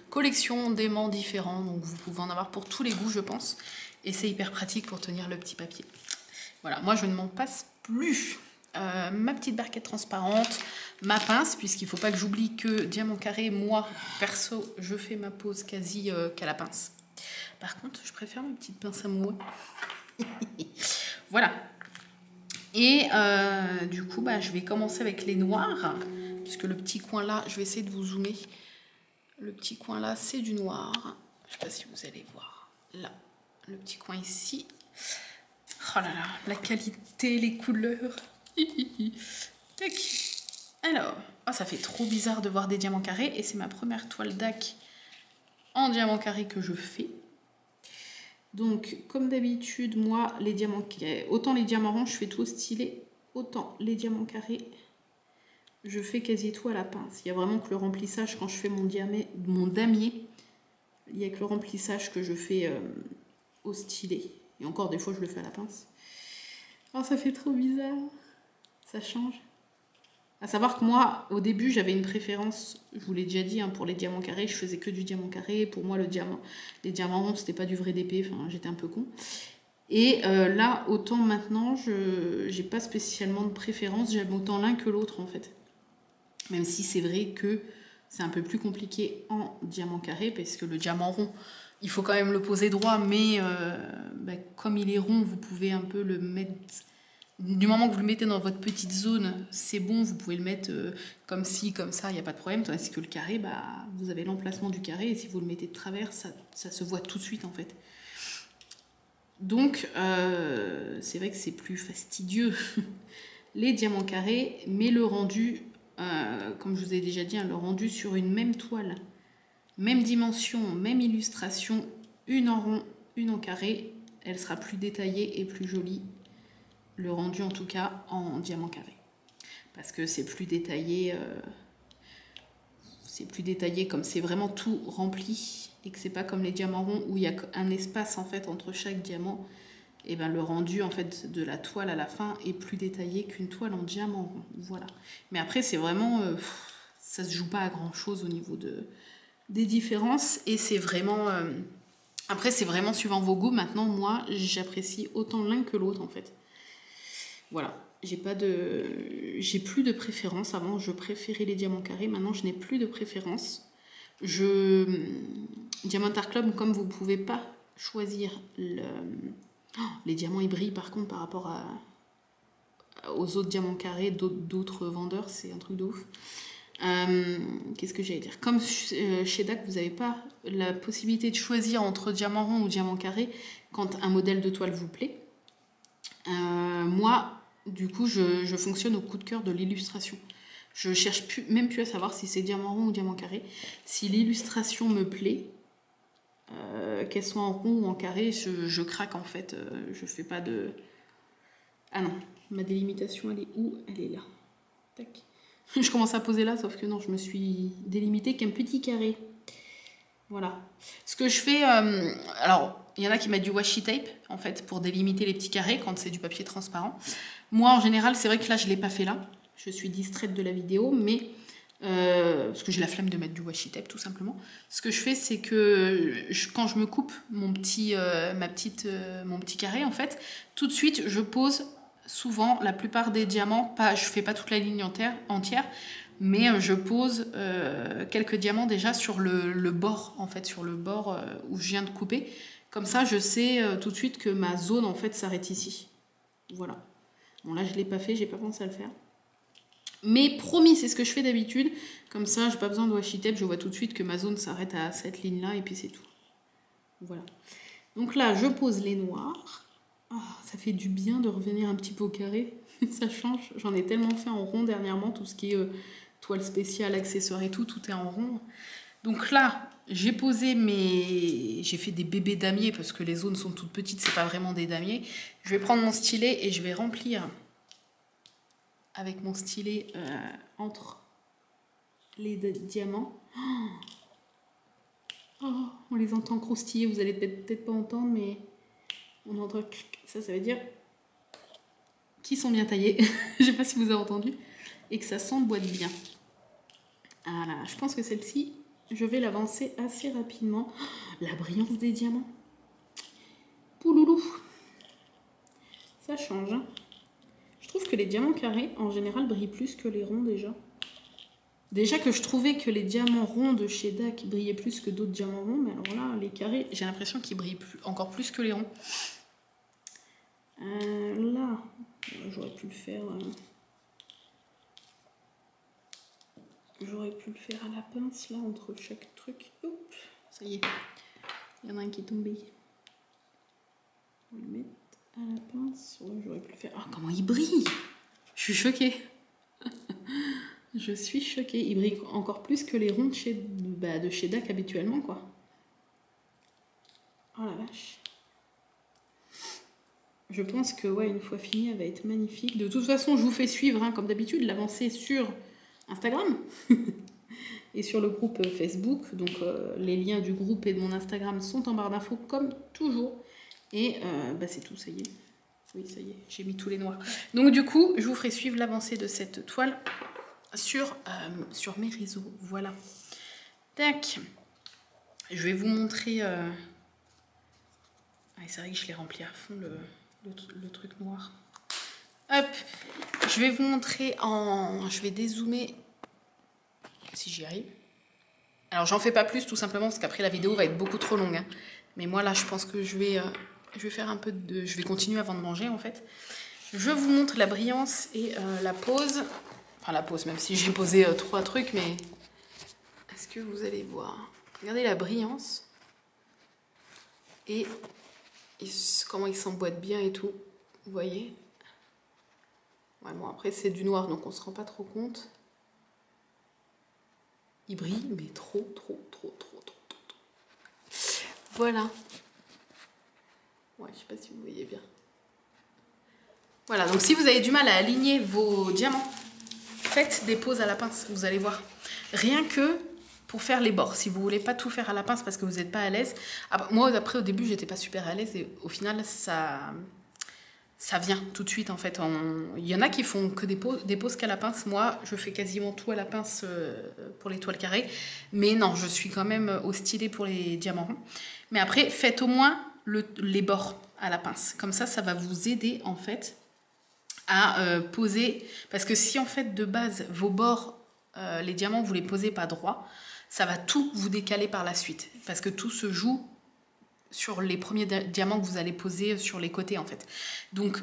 collection d'aimants différents. Donc, vous pouvez en avoir pour tous les goûts, je pense. Et c'est hyper pratique pour tenir le petit papier. Voilà, moi, je ne m'en passe plus. Ma petite barquette transparente, ma pince, puisqu'il ne faut pas que j'oublie que diamant carré, moi, perso, je fais ma pose quasi qu'à la pince. Par contre, je préfère ma petite pince à moi. Voilà. Et du coup, bah, je vais commencer avec les noirs, puisque le petit coin là, je vais essayer de vous zoomer. Le petit coin là, c'est du noir. Je ne sais pas si vous allez voir. Là, le petit coin ici. Oh là là, la qualité, les couleurs. Tac. Alors, oh, ça fait trop bizarre de voir des diamants carrés. Et c'est ma première toile DAC en diamant carré que je fais. Donc, comme d'habitude, moi, les diamants, autant les diamants ronds, je fais tout au stylet, autant les diamants carrés, je fais quasi tout à la pince. Il y a vraiment que le remplissage, quand je fais mon damier, il n'y a que le remplissage que je fais au stylet. Et encore, des fois, je le fais à la pince. Oh, ça fait trop bizarre. Ça change. À savoir que moi, au début, j'avais une préférence, je vous l'ai déjà dit, hein, pour les diamants carrés, je faisais que du diamant carré. Pour moi, les diamants ronds, c'était pas du vrai DP, enfin, j'étais un peu con. Et là, autant maintenant, je n'ai pas spécialement de préférence, j'aime autant l'un que l'autre, en fait. Même si c'est vrai que c'est un peu plus compliqué en diamant carré, parce que le diamant rond, il faut quand même le poser droit, mais comme il est rond, vous pouvez un peu le mettre... Du moment que vous le mettez dans votre petite zone, c'est bon, vous pouvez le mettre comme ci, comme ça, il n'y a pas de problème. Tandis que le carré, vous avez l'emplacement du carré, et si vous le mettez de travers, ça se voit tout de suite, en fait. Donc, c'est vrai que c'est plus fastidieux, les diamants carrés, mais le rendu, comme je vous ai déjà dit, hein, le rendu sur une même toile, même dimension, même illustration, une en rond, une en carré, elle sera plus détaillée et plus jolie. Le rendu en tout cas en diamant carré, parce que c'est plus détaillé, comme c'est vraiment tout rempli et que c'est pas comme les diamants ronds où il y a un espace en fait entre chaque diamant. Et ben le rendu en fait de la toile à la fin est plus détaillé qu'une toile en diamant rond. Voilà. Mais après c'est vraiment ça se joue pas à grand chose au niveau des différences, et c'est vraiment après c'est vraiment suivant vos goûts. Maintenant moi j'apprécie autant l'un que l'autre en fait. Voilà, j'ai plus de préférence. Avant, je préférais les diamants carrés. Maintenant, je n'ai plus de préférence. Diamant Art Club, comme vous ne pouvez pas choisir les diamants, ils brillent par contre par rapport aux autres diamants carrés d'autres vendeurs. C'est un truc de ouf. Qu'est-ce que j'allais dire? Comme chez DAC, vous n'avez pas la possibilité de choisir entre diamant rond ou diamant carré quand un modèle de toile vous plaît. Moi, du coup, je fonctionne au coup de cœur de l'illustration. Je cherche même plus à savoir si c'est diamant rond ou diamant carré. Si l'illustration me plaît, qu'elle soit en rond ou en carré, je craque en fait. Je fais pas de... Ah non, ma délimitation, elle est où? Elle est là. Tac. Je commence à poser là, sauf que non, je me suis délimitée qu'un petit carré. Voilà. Ce que je fais... alors, il y en a qui mettent du washi tape, en fait, pour délimiter les petits carrés quand c'est du papier transparent. Moi, en général, c'est vrai que là, je ne l'ai pas fait là. Je suis distraite de la vidéo, mais... parce que j'ai la flemme de mettre du washi tape, tout simplement. Ce que je fais, c'est que quand je me coupe mon petit carré, en fait, tout de suite, je pose souvent la plupart des diamants. Je ne fais pas toute la ligne entière, mais je pose quelques diamants déjà sur le bord, en fait, sur le bord où je viens de couper. Comme ça, je sais tout de suite que ma zone, en fait, s'arrête ici. Voilà. Bon, là, je ne l'ai pas fait, j'ai pas pensé à le faire. Mais promis, c'est ce que je fais d'habitude. Comme ça, j'ai pas besoin de washi tape, je vois tout de suite que ma zone s'arrête à cette ligne-là, et puis c'est tout. Voilà. Donc là, je pose les noirs. Oh, ça fait du bien de revenir un petit peu au carré. Ça change. J'en ai tellement fait en rond dernièrement, tout ce qui est toile spéciale, accessoires et tout est en rond. Donc là, j'ai posé j'ai fait des bébés damiers parce que les zones sont toutes petites, c'est pas vraiment des damiers. Je vais prendre mon stylet et je vais remplir avec mon stylet entre les diamants. Oh, on les entend croustiller, vous allez peut-être pas entendre, mais on entend ça veut dire qu'ils sont bien taillés. Je sais pas si vous avez entendu, et que ça s'emboîte bien. Voilà, je pense que celle-ci, je vais l'avancer assez rapidement. Oh, la brillance des diamants. Pouloulou. Ça change. Hein. Je trouve que les diamants carrés, en général, brillent plus que les ronds déjà. Déjà que je trouvais que les diamants ronds de chez DAC brillaient plus que d'autres diamants ronds, mais alors là, les carrés, j'ai l'impression qu'ils brillent encore plus que les ronds. Là, j'aurais pu le faire... J'aurais pu le faire à la pince, là, entre chaque truc. Oups, ça y est, il y en a un qui est tombé. On va le mettre à la pince. Ouais, j'aurais pu le faire. Oh, comment il brille! Je suis choquée. Je suis choquée. Il brille encore plus que les ronds de chez DAC habituellement, quoi. Oh la vache. Je pense que, ouais, une fois fini, elle va être magnifique. De toute façon, je vous fais suivre, hein, comme d'habitude, l'avancée sur Instagram et sur le groupe Facebook. Donc les liens du groupe et de mon Instagram sont en barre d'infos comme toujours. Et bah, c'est tout, ça y est. Oui, ça y est, j'ai mis tous les noirs. Donc du coup, je vous ferai suivre l'avancée de cette toile sur mes réseaux. Voilà. Tac. Je vais vous montrer... Ah, c'est vrai que je l'ai rempli à fond le truc noir. Hop. Je vais vous montrer en... Je vais dézoomer si j'y arrive. Alors j'en fais pas plus tout simplement parce qu'après la vidéo va être beaucoup trop longue. Hein. Mais moi là je pense que je vais faire un peu de... Je vais continuer avant de manger en fait. Je vous montre la brillance et la pose. Enfin la pose, même si j'ai posé 3 trucs, mais... Est-ce que vous allez voir? Regardez la brillance. Et comment il s'emboîte bien et tout. Vous voyez? Ouais, bon après c'est du noir donc on se rend pas trop compte. Il brille, mais trop. Voilà. Ouais, je sais pas si vous voyez bien. Voilà, donc si vous avez du mal à aligner vos diamants, faites des poses à la pince, vous allez voir. Rien que pour faire les bords, si vous voulez pas tout faire à la pince parce que vous n'êtes pas à l'aise. Moi, après, au début, j'étais pas super à l'aise et au final, ça vient tout de suite en fait. Il y en a qui font que des poses qu'à la pince. Moi, je fais quasiment tout à la pince pour les toiles carrées. Mais non, je suis quand même au stylet pour les diamants ronds. Mais après, faites au moins les bords à la pince. Comme ça, ça va vous aider en fait à poser. Parce que si en fait de base, vos bords, les diamants, vous les posez pas droit, ça va tout vous décaler par la suite. Parce que tout se joue sur les premiers diamants que vous allez poser sur les côtés en fait. Donc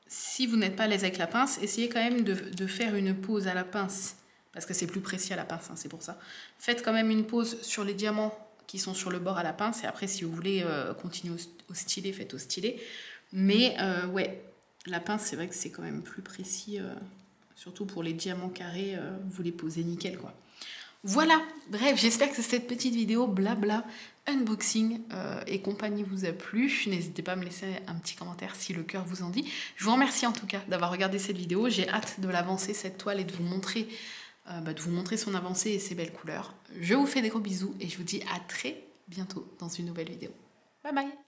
si vous n'êtes pas à l'aise avec la pince, essayez quand même de faire une pose à la pince, parce que c'est plus précis à la pince, hein, c'est pour ça. Faites quand même une pose sur les diamants qui sont sur le bord à la pince, et après si vous voulez continuer au stylet, faites au stylet. Mais ouais, la pince c'est vrai que c'est quand même plus précis, surtout pour les diamants carrés, vous les posez nickel quoi. Voilà, bref, j'espère que cette petite vidéo blabla unboxing et compagnie vous a plu. N'hésitez pas à me laisser un petit commentaire si le cœur vous en dit. Je vous remercie en tout cas d'avoir regardé cette vidéo. J'ai hâte de l'avancer cette toile et de vous montrer son avancée et ses belles couleurs. Je vous fais des gros bisous et je vous dis à très bientôt dans une nouvelle vidéo. Bye bye.